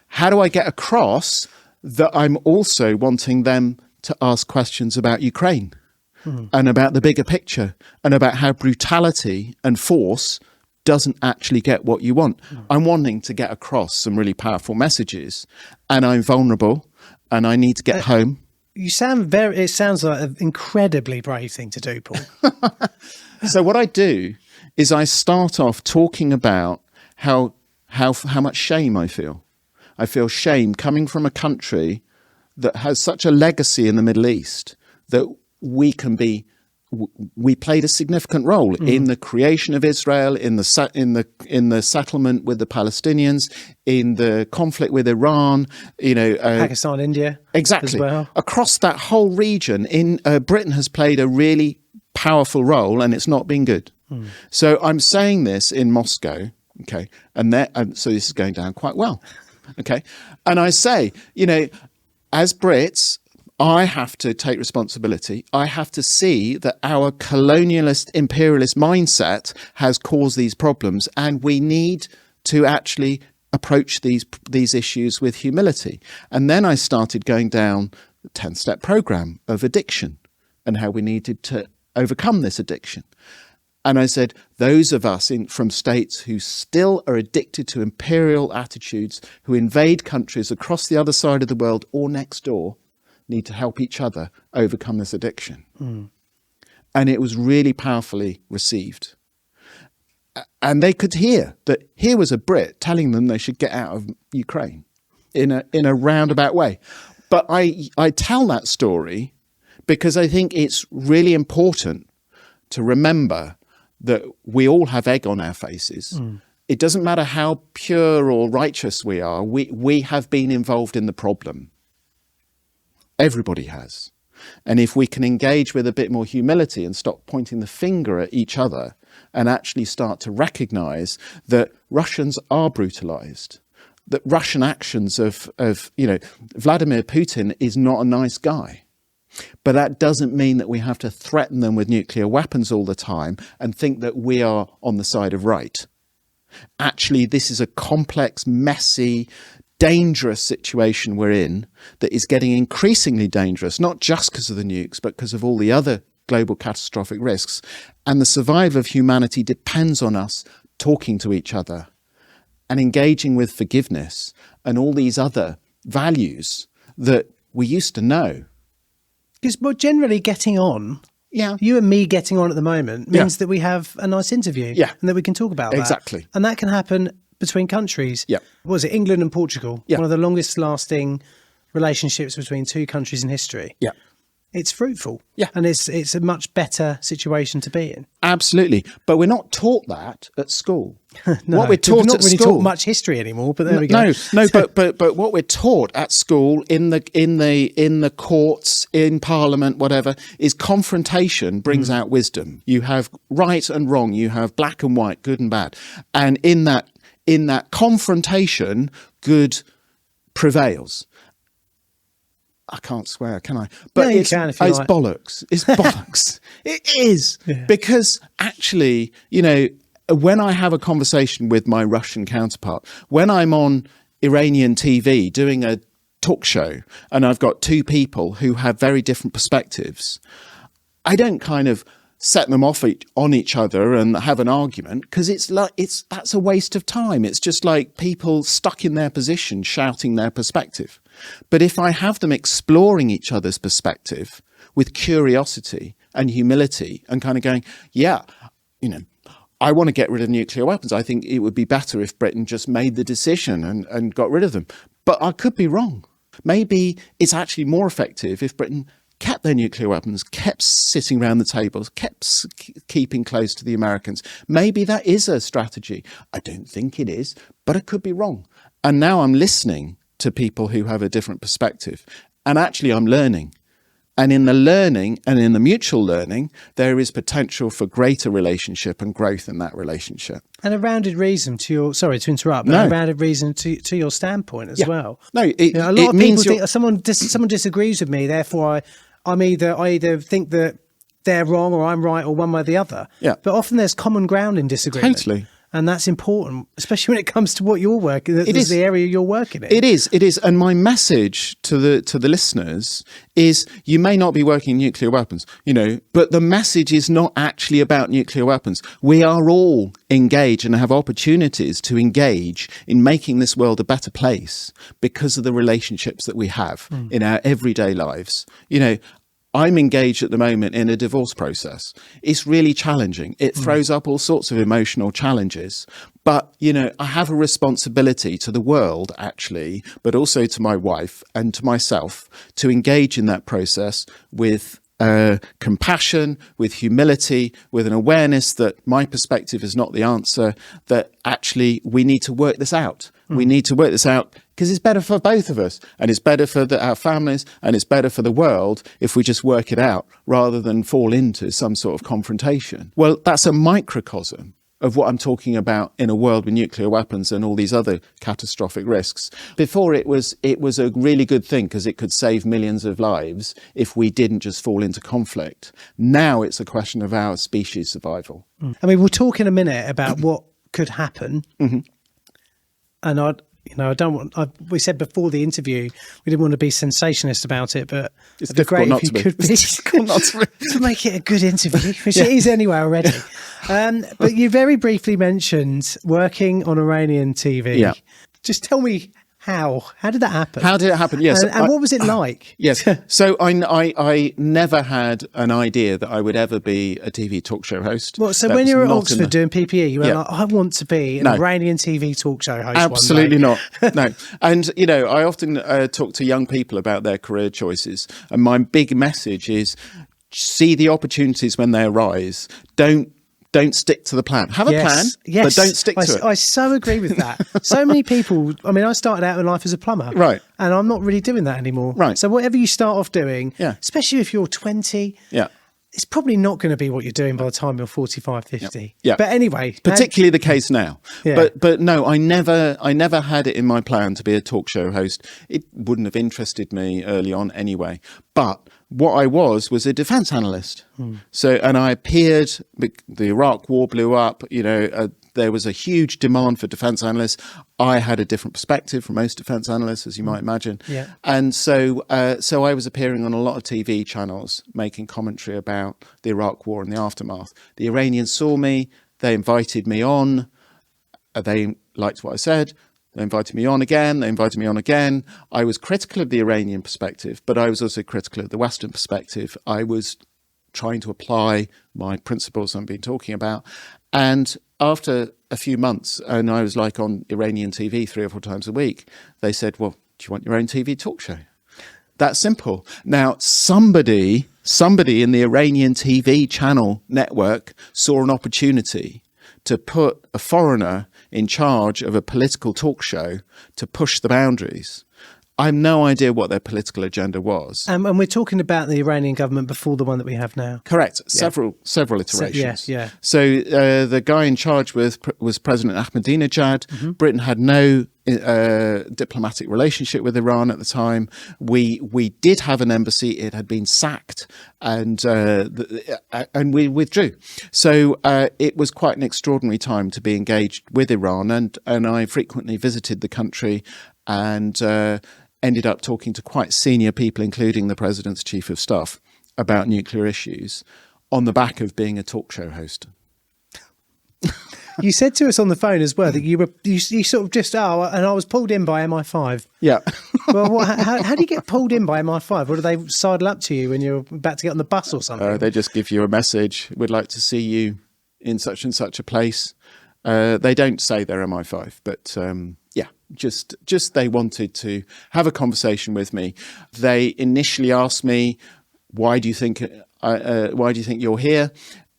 How do I get across that I'm also wanting them to ask questions about Ukraine and about the bigger picture and about how brutality and force doesn't actually get what you want. I'm wanting to get across some really powerful messages, and I'm vulnerable and I need to get home.
You sound it sounds like an incredibly brave thing to do, Paul.
So what I do is I start off talking about how much shame I feel. I feel shame coming from a country that has such a legacy in the Middle East that we played a significant role in the creation of Israel, in the settlement with the Palestinians, in the conflict with Iran,
Pakistan, India,
exactly.
as well.
Across that whole region, Britain has played a really powerful role, and it's not been good. So I'm saying this in Moscow, okay, and so this is going down quite well, okay, and I say, as Brits, I have to take responsibility. I have to see that our colonialist, imperialist mindset has caused these problems, and we need to actually approach these issues with humility. And then I started going down the 10-step program of addiction and how we needed to overcome this addiction. And I said, those of us from states who still are addicted to imperial attitudes, who invade countries across the other side of the world or next door, need to help each other overcome this addiction. And it was really powerfully received. And they could hear that here was a Brit telling them they should get out of Ukraine in a roundabout way. But I tell that story because I think it's really important to remember that we all have egg on our faces. It doesn't matter how pure or righteous we are. We have been involved in the problem. Everybody has. And if we can engage with a bit more humility and stop pointing the finger at each other and actually start to recognize that Russians are brutalized, that Russian actions of Vladimir Putin is not a nice guy. But that doesn't mean that we have to threaten them with nuclear weapons all the time and think that we are on the side of right. Actually, this is a complex, messy, dangerous situation we're in that is getting increasingly dangerous, not just because of the nukes, but because of all the other global catastrophic risks. And the survival of humanity depends on us talking to each other and engaging with forgiveness and all these other values that we used to know.
Because we're generally getting on.
Yeah.
You and me getting on at the moment means that we have a nice interview.
Yeah.
And that we can talk about that.
Exactly.
And that can happen between countries.
Yeah.
What was it? England and Portugal.
Yeah.
One of the longest lasting relationships between two countries in history.
Yeah.
It's fruitful.
Yeah.
And it's a much better situation to be in.
Absolutely. But we're not taught that at school.
No,
what we're taught
not
at
really
school,
taught much history anymore, but there we go.
No, but what we're taught at school, in the courts, in Parliament, whatever, is confrontation brings out wisdom. You have right and wrong, you have black and white, good and bad. And in that confrontation, good prevails. I can't swear, can I? But
you can if you like.
Bollocks. It's bollocks. It is.
Yeah.
Because actually, when I have a conversation with my Russian counterpart, when I'm on Iranian TV doing a talk show and I've got two people who have very different perspectives, I don't kind of set them off on each other and have an argument, because that's a waste of time. It's just like people stuck in their position shouting their perspective. But if I have them exploring each other's perspective with curiosity and humility and kind of going, I want to get rid of nuclear weapons. I think it would be better if Britain just made the decision and got rid of them. But I could be wrong. Maybe it's actually more effective if Britain kept their nuclear weapons, kept sitting around the tables, kept keeping close to the Americans. Maybe that is a strategy. I don't think it is, but I could be wrong. And now I'm listening to people who have a different perspective. And actually I'm learning. And in the learning and in the mutual learning, there is potential for greater relationship and growth in that relationship.
And a rounded reason to your, sorry to interrupt, but a rounded reason to your standpoint as well.
No,
a lot of people think someone disagrees with me, therefore I either think that they're wrong or I'm right or one way or the other.
Yeah.
But often there's common ground in disagreement.
Totally.
And that's important, especially when it comes to what you're working. It is the area you're working in.
It is. And my message to the listeners is: you may not be working in nuclear weapons, but the message is not actually about nuclear weapons. We are all engaged and have opportunities to engage in making this world a better place because of the relationships that we have in our everyday lives. I'm engaged at the moment in a divorce process. It's really challenging. It throws up all sorts of emotional challenges. But, I have a responsibility to the world, actually, but also to my wife and to myself to engage in that process with compassion, with humility, with an awareness that my perspective is not the answer, that actually we need to work this out. We need to work this out because it's better for both of us, and it's better for our families, and it's better for the world if we just work it out rather than fall into some sort of confrontation. Well, that's a microcosm of what I'm talking about in a world with nuclear weapons and all these other catastrophic risks. Before, it was a really good thing because it could save millions of lives if we didn't just fall into conflict. Now it's a question of our species survival.
I mean, we'll talk in a minute about what could happen. And I don't want. We said before the interview we didn't want to be sensationalist about it, but
It's
it'd be
difficult
great
not
if
to be.
you could be
It's difficult not to be.
to make it a good interview, which it is anyway already. But you very briefly mentioned working on Iranian TV.
Yeah.
Just tell me how did that happen?
How did it happen? Yes.
And what was it like?
Yes. So I never had an idea that I would ever be a TV talk show host.
Well, so
That
when
was
you were at
not
Oxford doing PPE, you were
Yeah.
like, I want to be an
No.
Iranian TV talk show host.
Absolutely
one day.
not. No. And, I often talk to young people about their career choices. And my big message is see the opportunities when they arise. Don't stick to the plan. Have a plan, but don't stick to it.
I so agree with that. So many people, I started out in life as a plumber.
Right.
And I'm not really doing that anymore.
Right.
So whatever you start off doing,
Yeah.
especially if you're 20,
Yeah.
it's probably not going to be what you're doing by the time you're 45, 50.
Yeah.
But anyway.
Particularly the case now.
Yeah.
But no, I never had it in my plan to be a talk show host. It wouldn't have interested me early on anyway. But what I was a defense analyst. And I appeared, the Iraq war blew up, there was a huge demand for defense analysts. I had a different perspective from most defense analysts, as you might imagine.
Yeah.
And so I was appearing on a lot of TV channels, making commentary about the Iraq war and the aftermath. The Iranians saw me, they invited me on, they liked what I said. They invited me on again. They invited me on again. I was critical of the Iranian perspective, but I was also critical of the Western perspective. I was trying to apply my principles I've been talking about. And after a few months, and I was like on Iranian TV 3 or 4 times a week, they said, well, do you want your own TV talk show? That's simple. Now, somebody in the Iranian TV channel network saw an opportunity to put a foreigner in charge of a political talk show to push the boundaries. I have no idea what their political agenda was.
And we're talking about the Iranian government before the one that we have now.
Correct. Several iterations.
Yeah.
So the guy in charge was President Ahmadinejad. Britain had no diplomatic relationship with Iran at the time. We did have an embassy. It had been sacked, and we withdrew. So it was quite an extraordinary time to be engaged with Iran, and I frequently visited the country and ended up talking to quite senior people, including the president's chief of staff, about nuclear issues on the back of being a talk show host.
You said to us on the phone as well that you sort of just, and I was pulled in by MI5.
Yeah.
Well, how do you get pulled in by MI5? Or do they sidle up to you when you're about to get on the bus or something?
They just give you a message. We'd like to see you in such and such a place. They don't say they're MI5, but just they wanted to have a conversation with me. They initially asked me, why do you think you're here?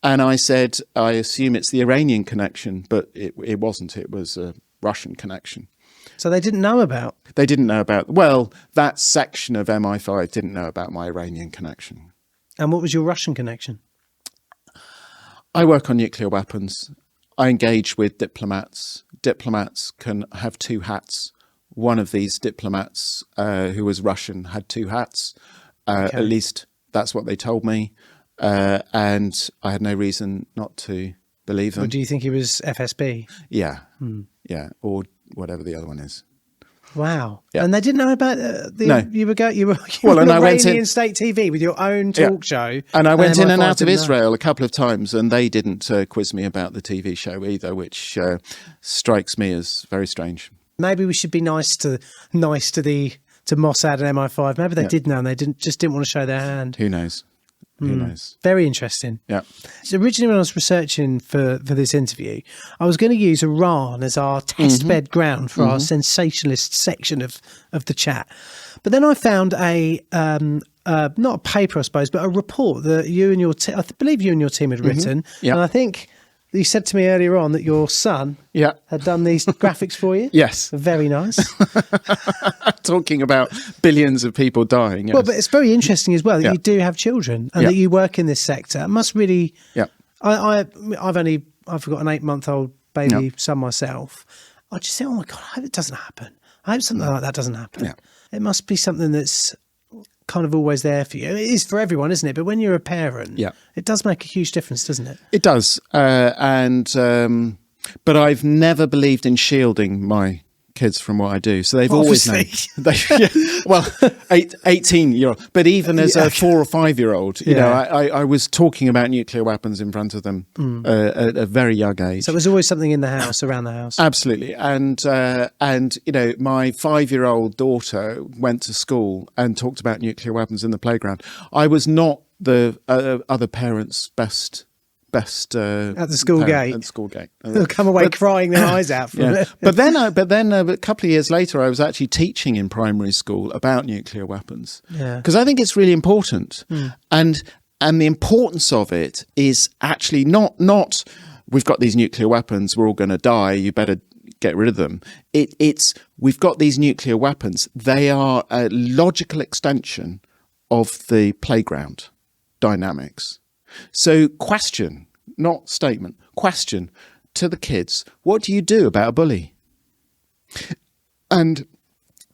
And I said, I assume it's the Iranian connection, but it wasn't. It was a Russian connection.
So they didn't know about?
They didn't know about, well, that section of MI5 didn't know about my Iranian connection.
And what was your Russian connection?
I work on nuclear weapons. I engage with diplomats. Diplomats can have 2 hats. One of these diplomats, who was Russian, had 2 hats.
Okay.
At least that's what they told me. And I had no reason not to believe them.
Or do you think he was FSB?
Yeah, or whatever the other one is.
Wow.
Yeah.
And they didn't know about
No.
you were
Well,
on
and I went
Iranian
in-
state TV with your own talk show.
And I went in and
MI5
out of
didn't know.
Israel a couple of times, and they didn't quiz me about the TV show either, which strikes me as very strange.
Maybe we should be nice to Mossad and MI5. Maybe they did know and they didn't want to show their hand.
Who knows? Who knows?
Very interesting.
Yeah.
So originally when I was researching for this interview, I was going to use Iran as our testbed ground for our sensationalist section of the chat. But then I found not a paper, I suppose, but a report that you and your I believe you and your team had written.
Yeah.
And I think you said to me earlier on that your son had done these graphics for you.
Yes.
Very nice.
Talking about billions of people dying. Yes.
Well, but it's very interesting as well that you do have children and that you work in this sector. It must really.
Yeah.
I've got an 8-month-old baby son myself. I just think, oh my God, I hope it doesn't happen. I hope something like that doesn't happen.
Yeah.
It must be something that's kind of always there for you. It is for everyone, isn't it? But when you're a parent, it does make a huge difference, doesn't it?
It does. But I've never believed in shielding my kids from what I do. So they've always known. Well, 18-year-old. But even as a 4 or 5-year-old, you know, I was talking about nuclear weapons in front of them at a very young age.
So it was always something in the house, around the house.
Absolutely. And you know, my 5-year-old daughter went to school and talked about nuclear weapons in the playground. I was not the other parents' best
at the school gate.
At the school gate.
They'll come away crying their eyes out from it.
But then a couple of years later, I was actually teaching in primary school about nuclear weapons.
Yeah.
Because I think it's really important. And the importance of it is actually not we've got these nuclear weapons, we're all going to die, you better get rid of them. It's we've got these nuclear weapons. They are a logical extension of the playground dynamics. So question, not statement, question to the kids, what do you do about a bully? And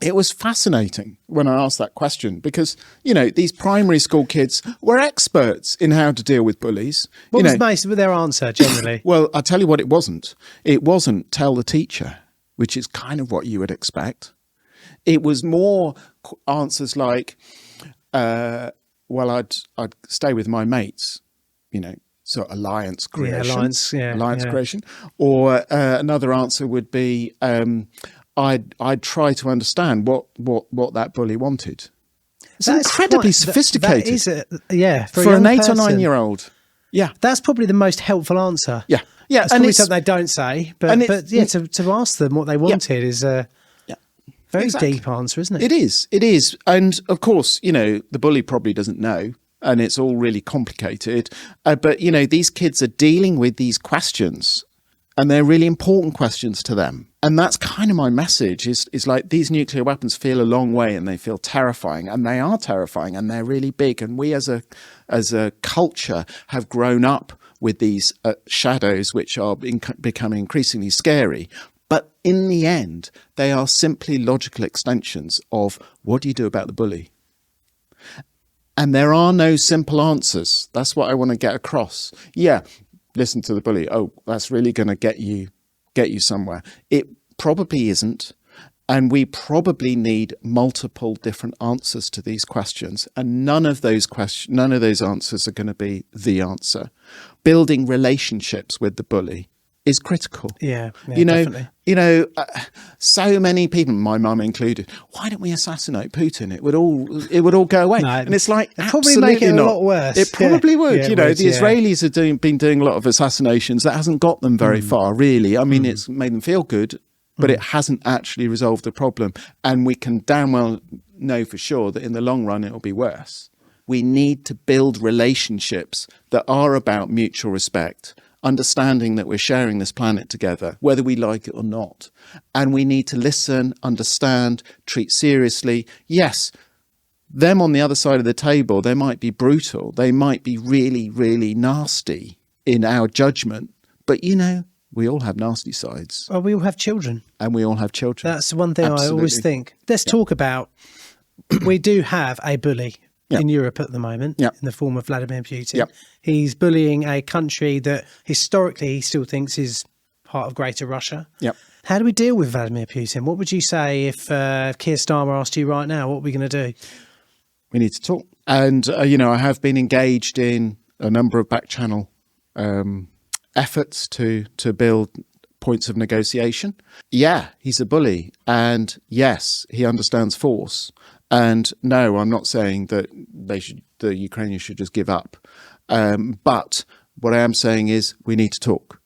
it was fascinating when I asked that question because, you know, these primary school kids were experts in how to deal with bullies.
What was most of their answer generally?
Well, I'll tell you what it wasn't. It wasn't tell the teacher, which is kind of what you would expect. It was more answers like, well, I'd stay with my mates. You know, so alliance creation, creation, or another answer would be, I'd try to understand what that bully wanted. It's incredibly sophisticated.
For
an 8 or 9-year-old. Yeah,
that's probably the most helpful answer.
Yeah,
that's probably something they don't say, but to ask them what they wanted is a very deep answer, isn't it?
It is, and of course, you know, the bully probably doesn't know. And it's all really complicated. But, you know, these kids are dealing with these questions and they're really important questions to them. And that's kind of my message is like these nuclear weapons feel a long way and they feel terrifying and they are terrifying and they're really big. And we as a culture have grown up with these shadows which are becoming increasingly scary. But in the end, they are simply logical extensions of what do you do about the bully? And there are no simple answers. That's what I want to get across. Yeah, listen to the bully. Oh, that's really going to get you somewhere. It probably isn't. And we probably need multiple different answers to these questions. And none of those answers are going to be the answer. Building relationships with the bully is critical.
Yeah, definitely.
You know, so many people, my mum included, why don't we assassinate Putin? It would all go away. No, and it's like,
it'd probably make it a lot worse.
It probably would. Yeah, the Israelis have been doing a lot of assassinations. That hasn't got them very far, really. I mean, it's made them feel good, but it hasn't actually resolved the problem. And we can damn well know for sure that in the long run, it'll be worse. We need to build relationships that are about mutual respect, understanding that we're sharing this planet together, whether we like it or not. And we need to listen, understand, treat seriously. Yes, them on the other side of the table, they might be brutal. They might be really, really nasty in our judgment. But, you know, we all have nasty sides.
Well, we all have children.
And we all have children.
That's one thing I always think. Let's talk about, we do have a bully in Europe at the moment
Yep.
in the form of Vladimir Putin.
Yep.
He's bullying a country that historically he still thinks is part of Greater Russia.
Yep.
How do we deal with Vladimir Putin? What would you say if Keir Starmer asked you right now, what are we going to do?
We need to talk. And, I have been engaged in a number of back channel efforts to build points of negotiation. Yeah, he's a bully. And yes, he understands force. And no, I'm not saying that the Ukrainians should just give up. But what I am saying is we need to talk.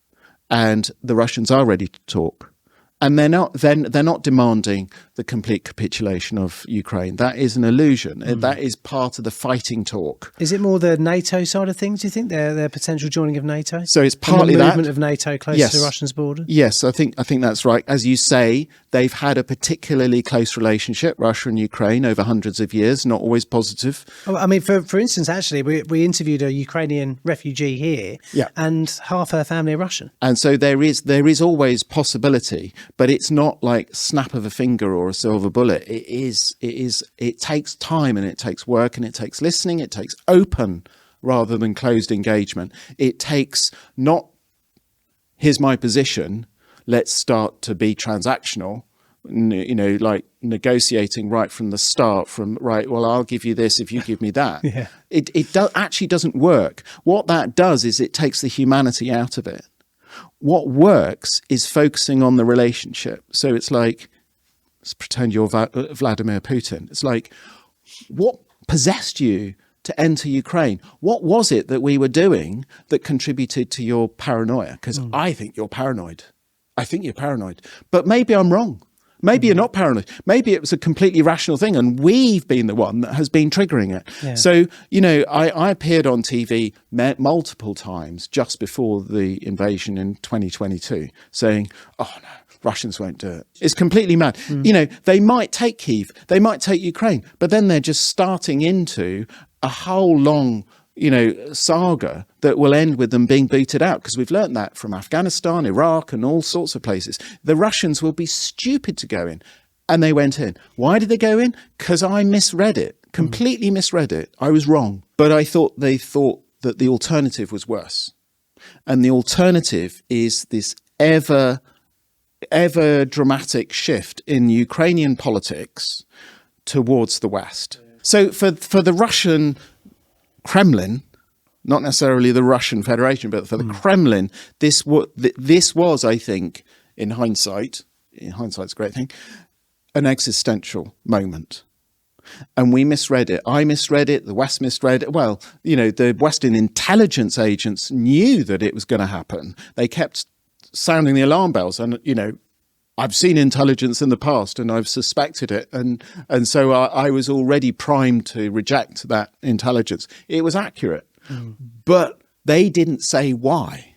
And the Russians are ready to talk. And they're not demanding the complete capitulation of Ukraine. That is an illusion. That is part of the fighting talk.
Is it more the NATO side of things, do you think, their potential joining of NATO?
So it's partly
the
that.
movement of NATO close to the Russians' border?
Yes, I think that's right. As you say, they've had a particularly close relationship, Russia and Ukraine, over hundreds of years, not always positive.
Oh, I mean, for instance, actually, we interviewed a Ukrainian refugee here, and half her family are Russian.
And so there is always possibility, but it's not like snap of a finger or a silver bullet. It takes time, and it takes work, and it takes listening. It takes open rather than closed engagement. It takes not, here's my position, let's start to be transactional, like negotiating right from the start, well, I'll give you this if you give me that.
Yeah.
It actually doesn't work. What that does is it takes the humanity out of it. What works is focusing on the relationship. So it's like, let's pretend you're Vladimir Putin. It's like, what possessed you to enter Ukraine? What was it that we were doing that contributed to your paranoia? Because I think you're paranoid. But maybe I'm wrong. Maybe you're not paranoid. Maybe it was a completely rational thing, and we've been the one that has been triggering it. Yeah. So, I appeared on TV multiple times just before the invasion in 2022 saying, oh no, Russians won't do it. It's completely mad. They might take Kyiv, they might take Ukraine, but then they're just starting into a whole long saga that will end with them being booted out, because we've learned that from Afghanistan, Iraq, and all sorts of places. The Russians will be stupid to go in, and they went in. Why did they go in? Because I misread it, completely misread it. I was wrong, but they thought that the alternative was worse, and the alternative is this ever dramatic shift in Ukrainian politics towards the West. So for the Russian Kremlin, not necessarily the Russian Federation, but for the Kremlin, this was, I think, in hindsight's a great thing, an existential moment. And we misread it. I misread it. The West misread it. Well, the Western intelligence agents knew that it was going to happen. They kept sounding the alarm bells, and, I've seen intelligence in the past and I've suspected it. And so I was already primed to reject that intelligence. It was accurate, but they didn't say why.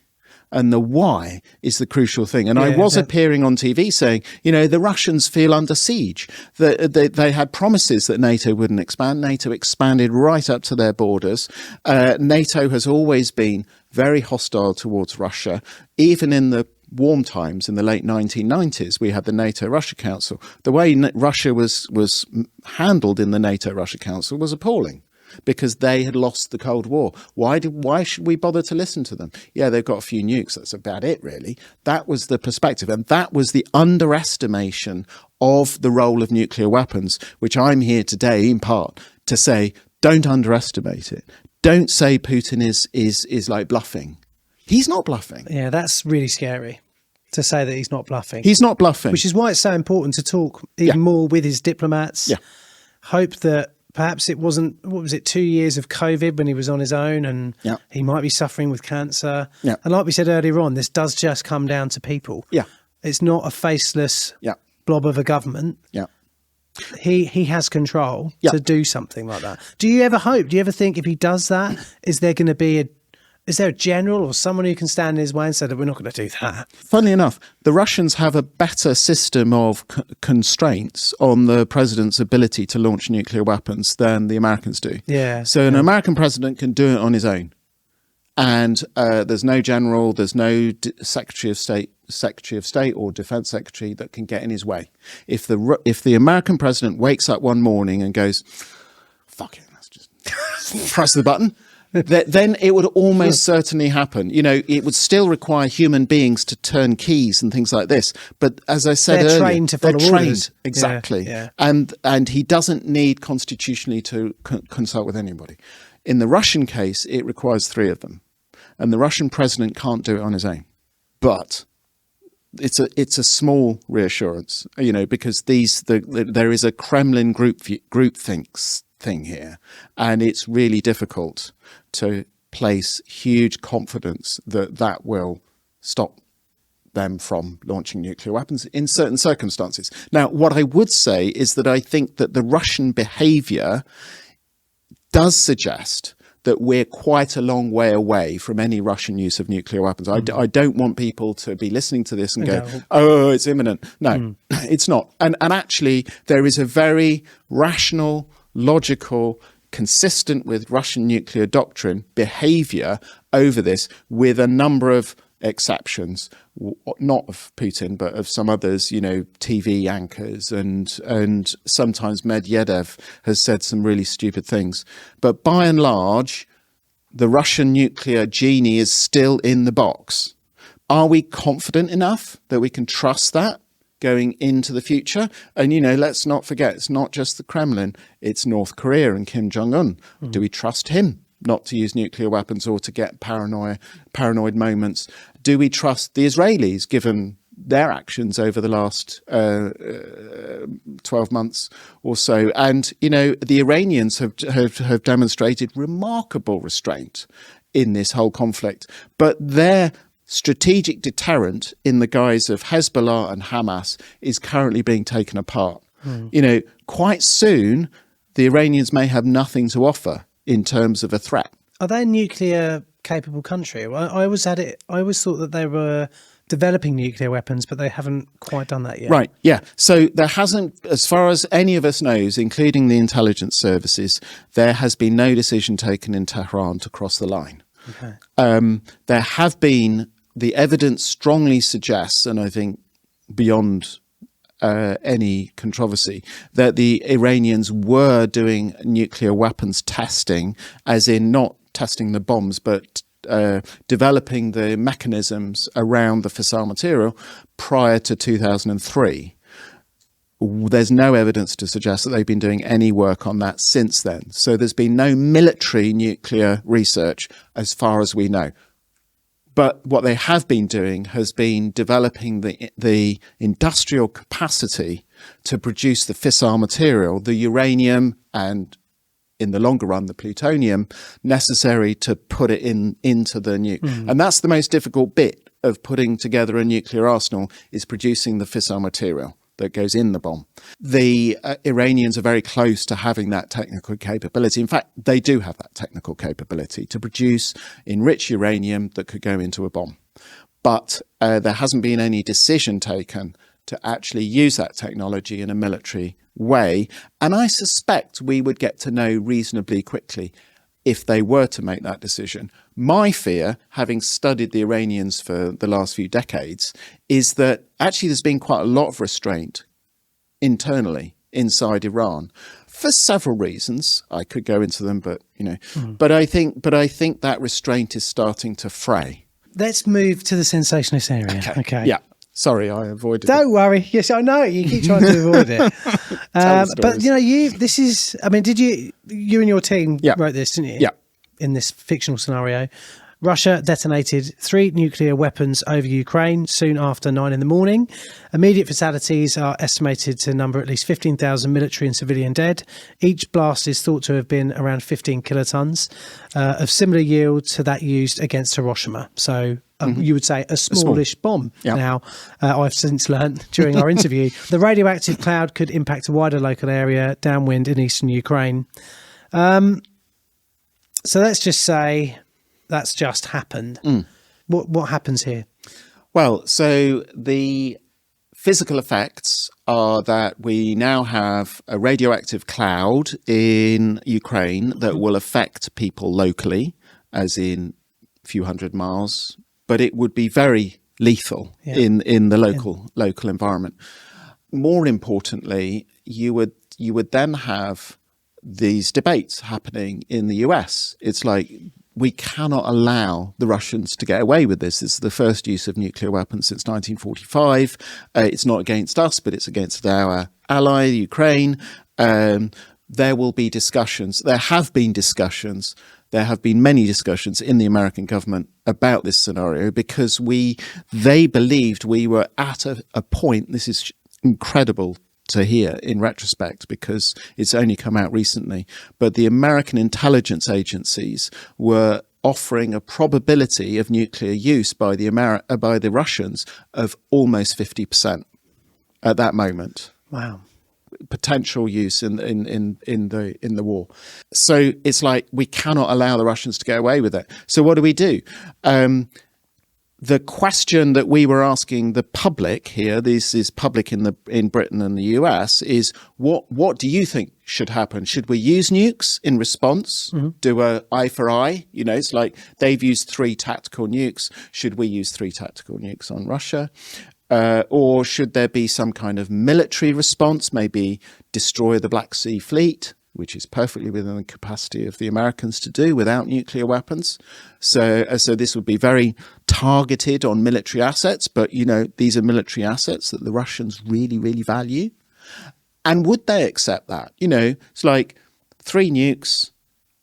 And the why is the crucial thing. And I was appearing on TV saying, the Russians feel under siege. They had promises that NATO wouldn't expand. NATO expanded right up to their borders. NATO has always been very hostile towards Russia, even in the warm times in the late 1990s. We had the NATO-Russia Council. The way Russia was handled in the NATO-Russia Council was appalling, because they had lost the Cold War. Why should we bother to listen to them? Yeah, they've got a few nukes. That's about it, really. That was the perspective. And that was the underestimation of the role of nuclear weapons, which I'm here today, in part, to say, don't underestimate it. Don't say Putin is like bluffing. He's not bluffing.
Yeah, that's really scary to say that he's not bluffing.
He's not bluffing.
Which is why it's so important to talk even more with his diplomats.
Yeah.
Hope that perhaps it wasn't, 2 years of COVID when he was on his own, and he might be suffering with cancer. Yeah. And like we said earlier on, this does just come down to people. Yeah. It's not a faceless blob of a government. Yeah. He has control to do something like that. Do you ever think if he does that, is there a general or someone who can stand in his way and say that we're not going to do that?
Funnily enough, the Russians have a better system of constraints on the president's ability to launch nuclear weapons than the Americans do. Yeah. So an American president can do it on his own. And there's no general, there's no Secretary of State or Defense Secretary that can get in his way. If the American president wakes up one morning and goes, fuck it, press the button, then it would almost certainly happen. You know, it would still require human beings to turn keys and things like this. But as I said earlier,
trained to follow orders.
Exactly.
Yeah.
And he doesn't need constitutionally to consult with anybody. In the Russian case, it requires 3 of them. And the Russian president can't do it on his own. But it's a small reassurance, you know, because there is a Kremlin groupthink thing here, and it's really difficult to place huge confidence that will stop them from launching nuclear weapons in certain circumstances. Now, what I would say is that I think that the Russian behavior does suggest that we're quite a long way away from any Russian use of nuclear weapons. I don't want people to be listening to this and go, oh, it's imminent. No, it's not. And actually, there is a very rational, logical, consistent with Russian nuclear doctrine behavior over this, with a number of exceptions, not of Putin, but of some others, you know, TV anchors, and sometimes Medvedev has said some really stupid things. But by and large, the Russian nuclear genie is still in the box. Are we confident enough that we can trust that going into the future? And, you know, let's not forget, it's not just the Kremlin, it's North Korea and Kim Jong-un. Do we trust him not to use nuclear weapons or to get paranoid moments? Do we trust the Israelis, given their actions over the last 12 months or so? And, you know, the Iranians have demonstrated remarkable restraint in this whole conflict. But their strategic deterrent in the guise of Hezbollah and Hamas is currently being taken apart. You know, quite soon, the Iranians may have nothing to offer in terms of a threat.
Are they a nuclear capable country? I always thought that they were developing nuclear weapons, but they haven't quite done that yet.
Right, yeah. So there hasn't, as far as any of us knows, including the intelligence services, there has been no decision taken in Tehran to cross the line. Okay. There have been, the evidence strongly suggests, and I think beyond any controversy, that the Iranians were doing nuclear weapons testing, as in not testing the bombs, but developing the mechanisms around the fissile material prior to 2003. There's no evidence to suggest that they've been doing any work on that since then. So there's been no military nuclear research as far as we know. But what they have been doing has been developing the industrial capacity to produce the fissile material, the uranium, and in the longer run, the plutonium necessary to put it into the nuke. And that's the most difficult bit of putting together a nuclear arsenal, is producing the fissile material that goes in the bomb. The Iranians are very close to having that technical capability. In fact, they do have that technical capability to produce enriched uranium that could go into a bomb. But there hasn't been any decision taken to actually use that technology in a military way. And I suspect we would get to know reasonably quickly if they were to make that decision. My fear, having studied the Iranians for the last few decades, is that actually there's been quite a lot of restraint internally inside Iran for several reasons. I could go into them, but you know, but I think that restraint is starting to fray.
Let's move to the sensationalist area. Okay.
Yeah. Sorry, I avoided it.
Don't worry. Yes, I know. You keep trying to avoid it. But, you know, you and your team wrote this, didn't you?
Yeah.
In this fictional scenario. Russia detonated 3 nuclear weapons over Ukraine soon after 9 a.m. Immediate fatalities are estimated to number at least 15,000 military and civilian dead. Each blast is thought to have been around 15 kilotons, of similar yield to that used against Hiroshima. So you would say a smallish bomb. Yep. Now, I've since learned during our interview, the radioactive cloud could impact a wider local area downwind in eastern Ukraine. So let's just say that's just happened. What happens here?
Well, so the physical effects are that we now have a radioactive cloud in Ukraine that will affect people locally, as in a few hundred miles, but it would be very lethal in the local environment. More importantly, you would then have these debates happening in the US. It's like, we cannot allow the Russians to get away with this. This is the first use of nuclear weapons since 1945. It's not against us, but it's against our ally, Ukraine. There will be discussions. There have been discussions. There have been many discussions in the American government about this scenario because they believed we were at a point. This is incredible to hear in retrospect because it's only come out recently, but the American intelligence agencies were offering a probability of nuclear use by the Russians of almost 50% at that moment.
Wow. Potential
use in the war. So it's like, we cannot allow the Russians to get away with it. So what do? The question that we were asking the public here, this is public in Britain and the US, is what do you think should happen? Should we use nukes in response? Mm-hmm. Do a eye for eye? You know, it's like they've used 3 tactical nukes. Should we use 3 tactical nukes on Russia? Or should there be some kind of military response, maybe destroy the Black Sea Fleet, which is perfectly within the capacity of the Americans to do without nuclear weapons. So this would be very targeted on military assets, but, you know, these are military assets that the Russians really, really value. And would they accept that? You know, it's like 3 nukes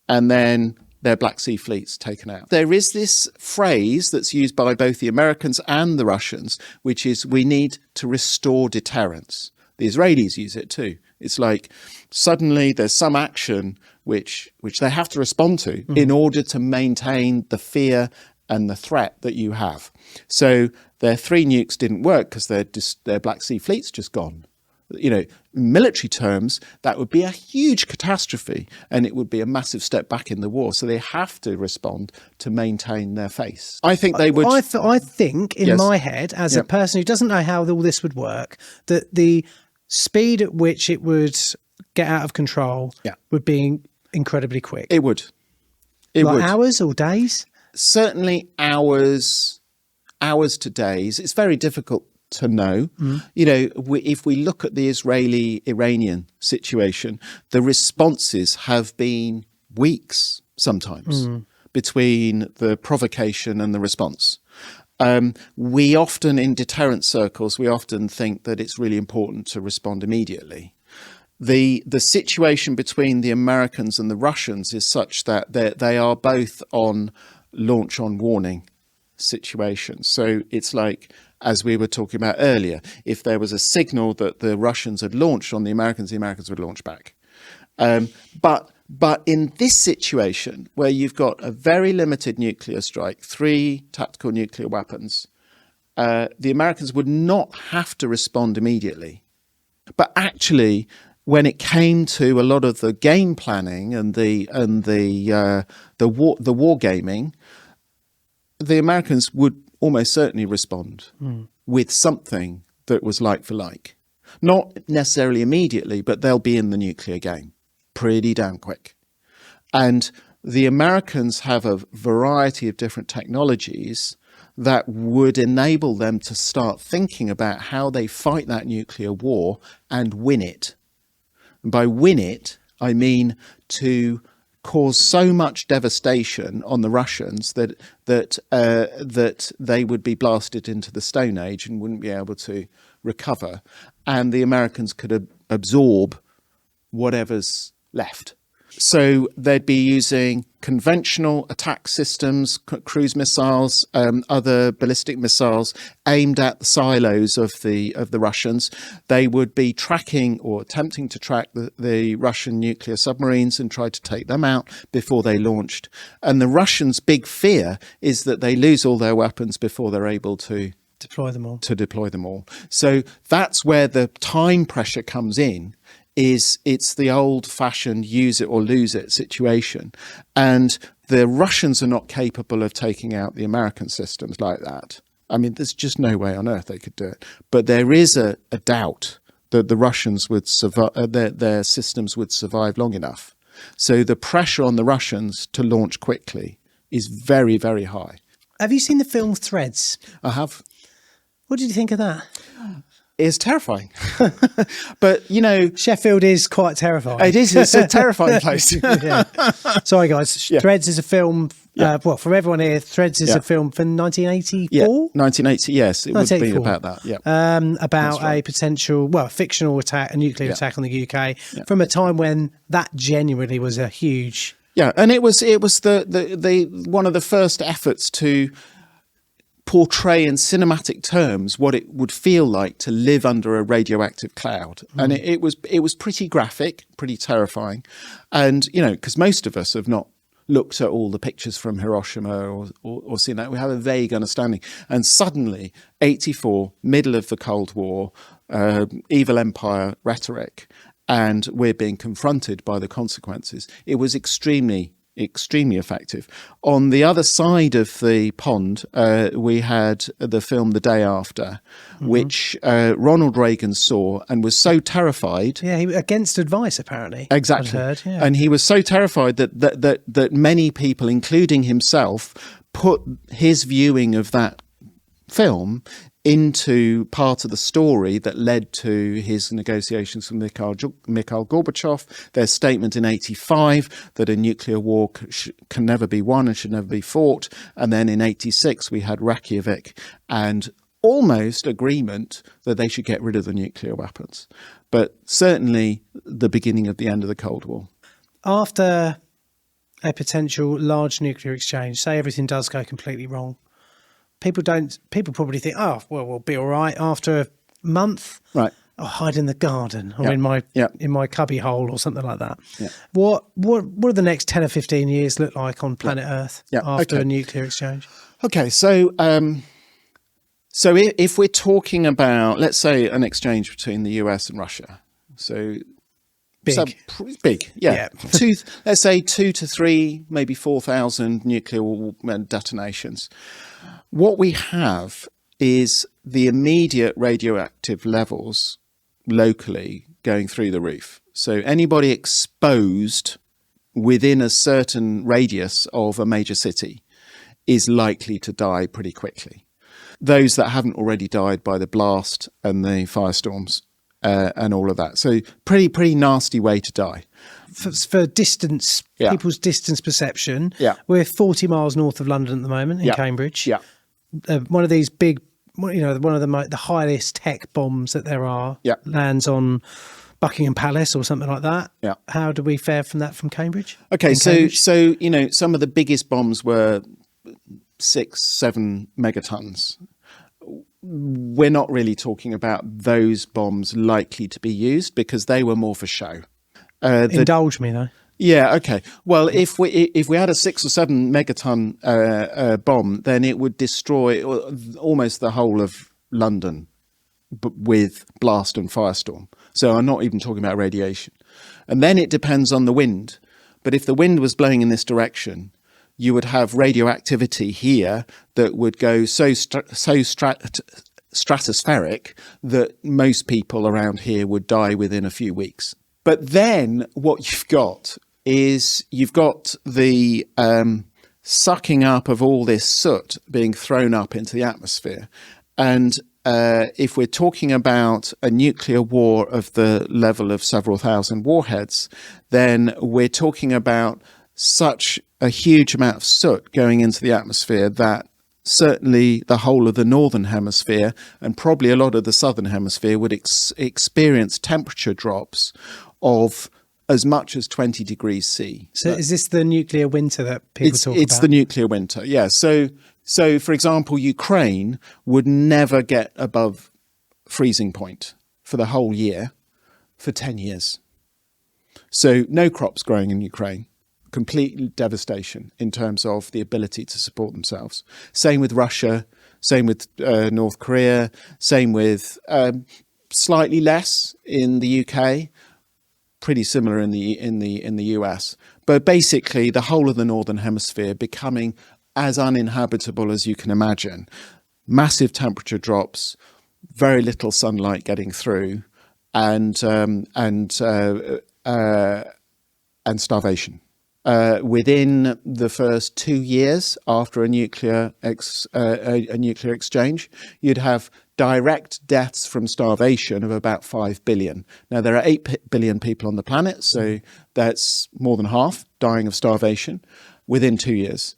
and then their Black Sea fleets taken out. There is this phrase that's used by both the Americans and the Russians, which is, we need to restore deterrence. The Israelis use it too. It's like suddenly there's some action which they have to respond to in order to maintain the fear and the threat that you have. So their 3 nukes didn't work because their Black Sea fleet's just gone. You know, in military terms, that would be a huge catastrophe and it would be a massive step back in the war. So they have to respond to maintain their face. I think they would.
I think in my head, as a person who doesn't know how all this would work, that the speed at which it would get out of control would be incredibly quick.
It would. It would.
Hours or days?
Certainly hours to days. It's very difficult to know. You know, if we look at the Israeli-Iranian situation, the responses have been weeks sometimes between the provocation and the response. We often, in deterrence circles, we often think that it's really important to respond immediately. The situation between the Americans and the Russians is such that they are both on launch on warning situations. So it's like, as we were talking about earlier, if there was a signal that the Russians had launched on the Americans would launch back. But in this situation, where you've got a very limited nuclear strike, 3 tactical nuclear weapons, the Americans would not have to respond immediately. But actually, when it came to a lot of the game planning and the war gaming, the Americans would almost certainly respond with something that was like for like. Not necessarily immediately, but they'll be in the nuclear game pretty damn quick. And the Americans have a variety of different technologies that would enable them to start thinking about how they fight that nuclear war and win it. And by win it, I mean to cause so much devastation on the Russians that they would be blasted into the Stone Age and wouldn't be able to recover, and the Americans could absorb whatever's left. So they'd be using conventional attack systems, cruise missiles, other ballistic missiles aimed at the silos of the Russians. They would be tracking or attempting to track the Russian nuclear submarines and try to take them out before they launched. And the Russians' big fear is that they lose all their weapons before they're able to deploy them all. So that's where the time pressure comes in. It's the old-fashioned use it or lose it situation. And the Russians are not capable of taking out the American systems like that. I mean, there's just no way on earth they could do it. But there is a doubt that the Russians would survive, their systems would survive long enough. So the pressure on the Russians to launch quickly is very, very high.
Have you seen the film Threads?
I have.
What did you think of that?
is terrifying. But, you know,
Sheffield is quite terrifying.
it is. It's a terrifying place.
Yeah. Sorry, guys.
Yeah.
Threads is a film.
Yeah.
Well, for everyone here, Threads is a film from 1984.
Yeah, 1980. Yes, it would be
1984.
about that. Yeah.
About
right.
a potential, fictional attack, a nuclear attack on the UK from a time when that genuinely was a huge.
Yeah, and it was the one of the first efforts to portray in cinematic terms what it would feel like to live under a radioactive cloud. And it was pretty graphic, pretty terrifying. And, you know, because most of us have not looked at all the pictures from Hiroshima or seen that. We have a vague understanding. And suddenly, 84, middle of the Cold War, evil empire rhetoric, and we're being confronted by the consequences. It was extremely effective. On the other side of the pond, we had the film The Day After, which Ronald Reagan saw and was so terrified.
Yeah, against advice, apparently.
Exactly.
I'd heard, yeah.
And he was so terrified that many people, including himself, put his viewing of that film into part of the story that led to his negotiations with Mikhail Gorbachev, their statement in 85 that a nuclear war can never be won and should never be fought. And then in 86, we had Reykjavik and almost agreement that they should get rid of the nuclear weapons. But certainly the beginning of the end of the Cold War.
After a potential large nuclear exchange, say everything does go completely wrong, people probably think, oh, well, we'll be all right after a month.
Right.
I'll hide in the garden or in my cubby hole or something like that. Yeah. What do the next 10 or 15 years look like on planet Earth after a nuclear exchange?
Okay, so if we're talking about, let's say, an exchange between the US and Russia, so big, yeah. Let's say 2 to 3, maybe 4,000 nuclear detonations. What we have is the immediate radioactive levels locally going through the roof. So anybody exposed within a certain radius of a major city is likely to die pretty quickly. Those that haven't already died by the blast and the firestorms and all of that. So pretty nasty way to die.
For distance, people's distance perception, we're 40 miles north of London at the moment in Cambridge. Yeah. One of these big, one of the highest tech bombs that there are lands on Buckingham Palace or something like that. Yeah. How do we fare from Cambridge?
Okay, so some of the biggest bombs were 6-7 megatons. We're not really talking about those bombs likely to be used because they were more for show.
Indulge me though.
Yeah. Okay. Well, if we had a 6 or 7 megaton bomb, then it would destroy almost the whole of London, with blast and firestorm. So I'm not even talking about radiation. And then it depends on the wind. But if the wind was blowing in this direction, you would have radioactivity here that would go so stratospheric that most people around here would die within a few weeks. But then what you've got is the sucking up of all this soot being thrown up into the atmosphere. And if we're talking about a nuclear war of the level of several thousand warheads, then we're talking about such a huge amount of soot going into the atmosphere that certainly the whole of the northern hemisphere and probably a lot of the southern hemisphere would experience temperature drops of as much as 20 degrees C.
So is this the nuclear winter that people talk about?
It's the nuclear winter, yeah. So for example, Ukraine would never get above freezing point for the whole year for 10 years. So no crops growing in Ukraine. Complete devastation in terms of the ability to support themselves. Same with Russia, same with North Korea, same with slightly less in the UK, pretty similar in the US. But basically the whole of the northern hemisphere becoming as uninhabitable as you can imagine. Massive temperature drops, very little sunlight getting through, and starvation. within the first 2 years after a nuclear exchange, you'd have direct deaths from starvation of about 5 billion. Now, there are 8 billion people on the planet, so that's more than half dying of starvation within 2 years.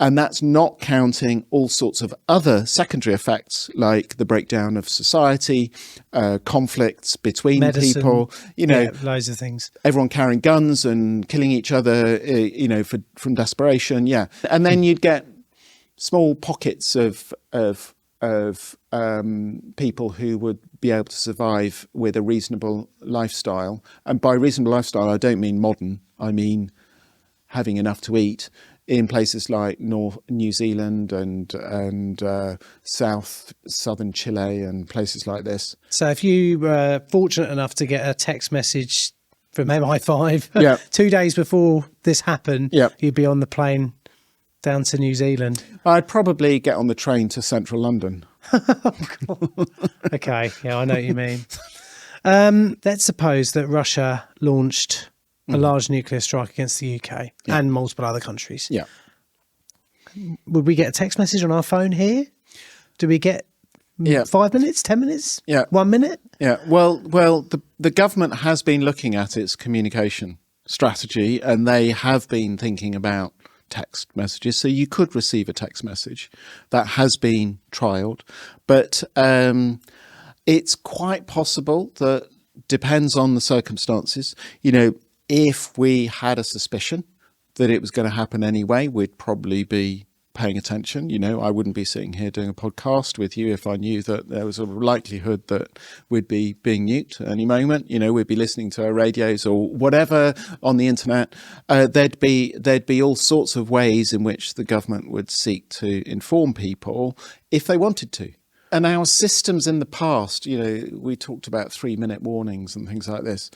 And that's not counting all sorts of other secondary effects, like the breakdown of society, conflicts between
Medicine,
people,
loads of things.
Everyone carrying guns and killing each other, from desperation. Yeah. And then you'd get small pockets of people who would be able to survive with a reasonable lifestyle. And by reasonable lifestyle, I don't mean modern. I mean having enough to eat in places like New Zealand and southern Chile and places like this.
So if you were fortunate enough to get a text message from MI5 2 days before this happened, you'd be on the plane down to New Zealand.
I'd probably get on the train to central London.
Okay, yeah, I know what you mean. Let's suppose that Russia launched a large nuclear strike against the UK and multiple other countries.
Yeah.
Would we get a text message on our phone here? Do we get 5 minutes, 10 minutes? 1 minute?
Yeah. Well, the government has been looking at its communication strategy, and they have been thinking about text messages. So you could receive a text message. That has been trialed. But it's quite possible that, depends on the circumstances, if we had a suspicion that it was going to happen anyway, we'd probably be paying attention. I wouldn't be sitting here doing a podcast with you if I knew that there was a likelihood that we'd be being nuked at any moment. We'd be listening to our radios or whatever on the internet. There'd be all sorts of ways in which the government would seek to inform people if they wanted to. And our systems in the past, we talked about 3-minute warnings and things like this.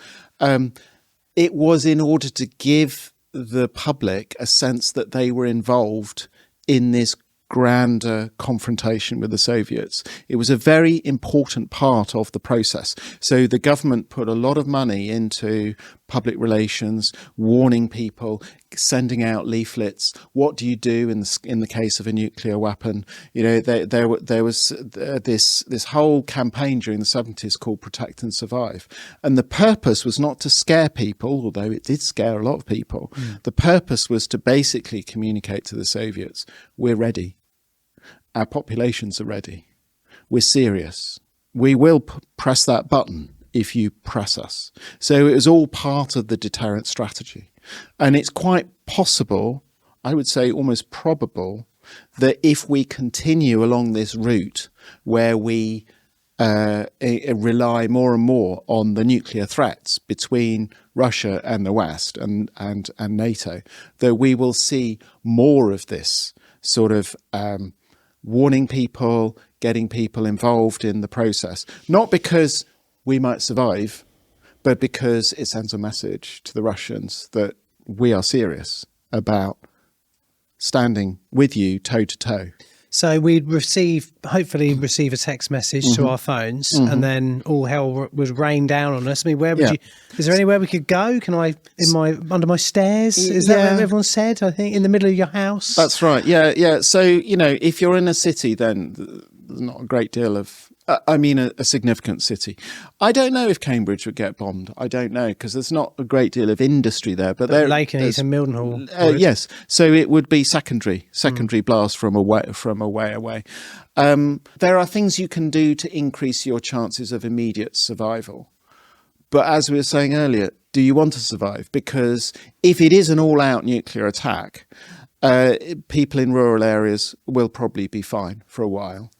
It was in order to give the public a sense that they were involved in this grander confrontation with the Soviets. It was a very important part of the process. So the government put a lot of money into public relations, warning people, sending out leaflets. What do you do in the case of a nuclear weapon? There was this whole campaign during the 70s called Protect and Survive. And the purpose was not to scare people, although it did scare a lot of people. The purpose was to basically communicate to the Soviets, we're ready. Our populations are ready. We're serious. We will press that button if you press us. So it was all part of the deterrent strategy. And it's quite possible, I would say almost probable, that if we continue along this route where we rely more and more on the nuclear threats between Russia and the West and NATO, that we will see more of this sort of warning people, getting people involved in the process, not because we might survive, but because it sends a message to the Russians that we are serious about standing with you toe to toe.
So we'd hopefully receive a text message to our phones, and then all hell would rain down on us. I mean, where would is there anywhere we could go? Can I, under my stairs? Is that what everyone said? I think in the middle of your house.
That's right. Yeah. So, if you're in a city, then there's not a great deal of, a significant city. I don't know if Cambridge would get bombed. I don't know, because there's not a great deal of industry there. But
Lakenheath and Mildenhall.
Yes. So it would be secondary blast from a way away. There are things you can do to increase your chances of immediate survival. But as we were saying earlier, do you want to survive? Because if it is an all-out nuclear attack, people in rural areas will probably be fine for a while.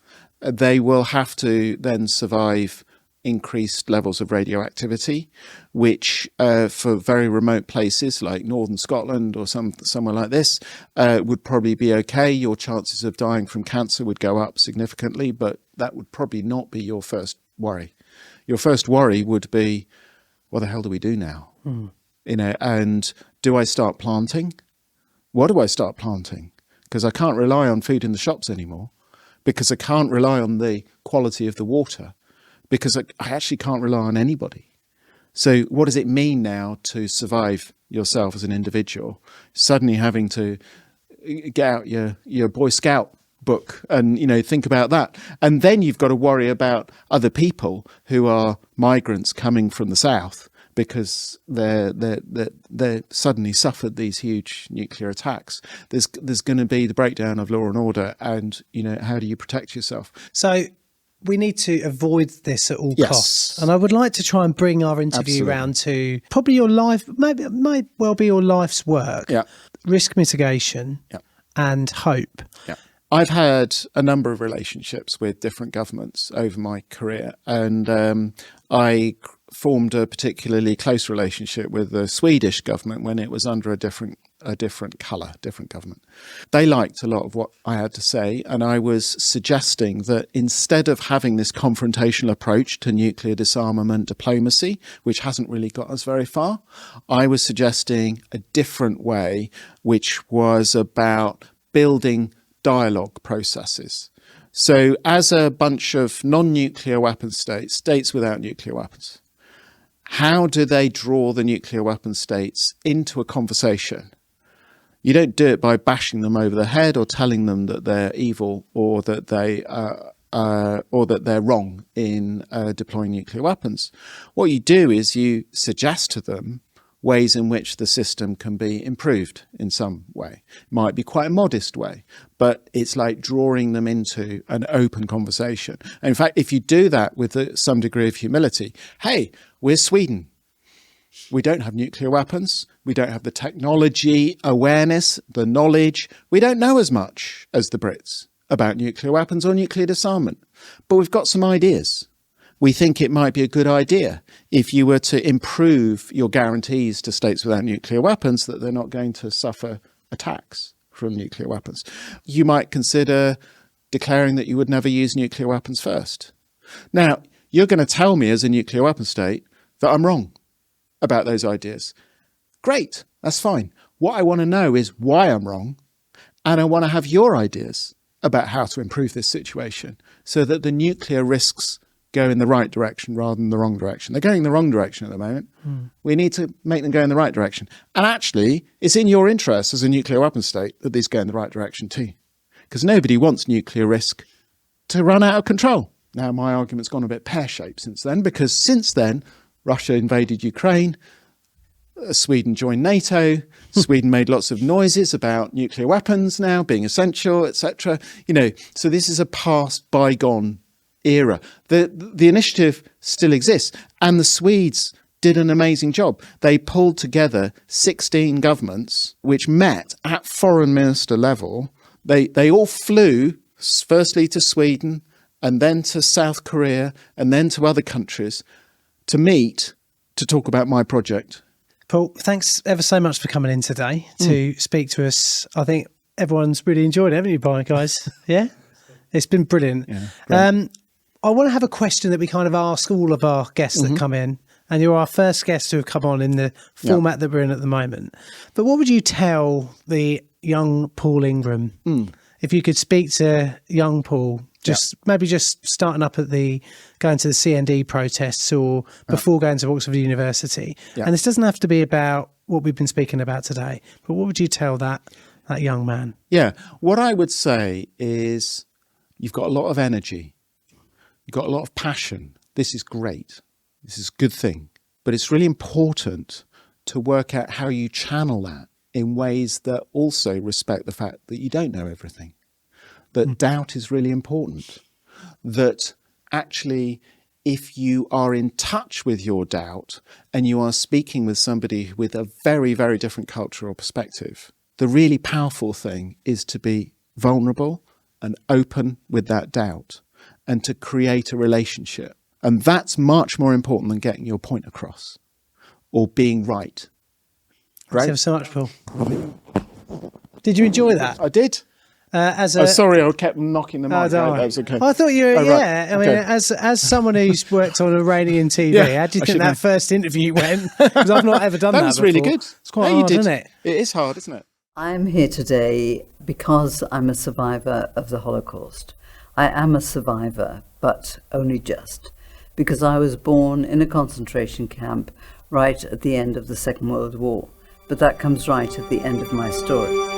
They will have to then survive increased levels of radioactivity, which for very remote places like northern Scotland or somewhere like this would probably be okay. Your chances of dying from cancer would go up significantly, but that would probably not be your first worry. Your first worry would be, what the hell do we do now? And do I start planting? What do I start planting? Because I can't rely on food in the shops anymore. Because I can't rely on the quality of the water, because I actually can't rely on anybody. So what does it mean now to survive yourself as an individual? Suddenly having to get out your Boy Scout book and, think about that. And then you've got to worry about other people who are migrants coming from the south because they're suddenly suffered these huge nuclear attacks. There's going to be the breakdown of law and order, and how do you protect yourself?
So we need to avoid this at all
Yes.
costs. And I would like to try and bring our interview
Absolutely.
round to probably your life, maybe it might well be your life's work,
Yeah.
risk mitigation
Yeah.
and hope.
Yeah. I've had a number of relationships with different governments over my career, and I formed a particularly close relationship with the Swedish government when it was under a different colour, different government. They liked a lot of what I had to say, and I was suggesting that instead of having this confrontational approach to nuclear disarmament diplomacy, which hasn't really got us very far, I was suggesting a different way, which was about building dialogue processes. So as a bunch of non-nuclear weapon states, states without nuclear weapons, how do they draw the nuclear weapon states into a conversation? You don't do it by bashing them over the head or telling them that they're evil or that they're wrong in deploying nuclear weapons. What you do is you suggest to them ways in which the system can be improved in some way. It might be quite a modest way, but it's like drawing them into an open conversation. And in fact, if you do that with some degree of humility, hey, we're Sweden. We don't have nuclear weapons. We don't have the technology awareness, the knowledge. We don't know as much as the Brits about nuclear weapons or nuclear disarmament, but we've got some ideas. We think it might be a good idea if you were to improve your guarantees to states without nuclear weapons that they're not going to suffer attacks from nuclear weapons. You might consider declaring that you would never use nuclear weapons first. Now, you're going to tell me as a nuclear weapon state that I'm wrong about those ideas. Great, that's fine. What I want to know is why I'm wrong, and I want to have your ideas about how to improve this situation so that the nuclear risks go in the right direction rather than the wrong direction. They're going in the wrong direction at the moment. We need to make them go in the right direction. And actually, it's in your interest as a nuclear weapon state that these go in the right direction too, because nobody wants nuclear risk to run out of control. Now, my argument's gone a bit pear-shaped since then, because since then, Russia invaded Ukraine, Sweden joined NATO, Sweden made lots of noises about nuclear weapons now being essential, etc. So this is a past, bygone era. The initiative still exists, and the Swedes did an amazing job. They pulled together 16 governments which met at foreign minister level. They all flew firstly to Sweden and then to South Korea and then to other countries to meet to talk about my project.
Paul, thanks ever so much for coming in today to speak to us. I think everyone's really enjoyed it, haven't you, guys? Yeah? It's been brilliant. Yeah, I want to have a question that we kind of ask all of our guests that come in, and you're our first guest to have come on in the format that we're in at the moment. But what would you tell the young Paul Ingram if you could speak to young Paul, maybe just starting up at going to the CND protests or before going to Oxford University? And this doesn't have to be about what we've been speaking about today, but what would you tell that young man?
Yeah, what I would say is you've got a lot of energy. You've got a lot of passion. This is great. This is a good thing. But it's really important to work out how you channel that in ways that also respect the fact that you don't know everything. That doubt is really important. That actually, if you are in touch with your doubt and you are speaking with somebody with a very, very different cultural perspective, the really powerful thing is to be vulnerable and open with that doubt, and to create a relationship. And that's much more important than getting your point across or being right.
Right? Thanks so much, Paul. Did you enjoy that?
I did. Sorry, I kept knocking the mic out. That was okay.
I thought you were,
right.
I mean, as someone who's worked on Iranian TV, how do you think that first interview went? Because I've not ever done that.
That was
before.
really good.
It's quite hard, isn't it?
It is hard, isn't it?
I'm here today because I'm a survivor of the Holocaust. I am a survivor, but only just, because I was born in a concentration camp right at the end of the Second World War. But that comes right at the end of my story.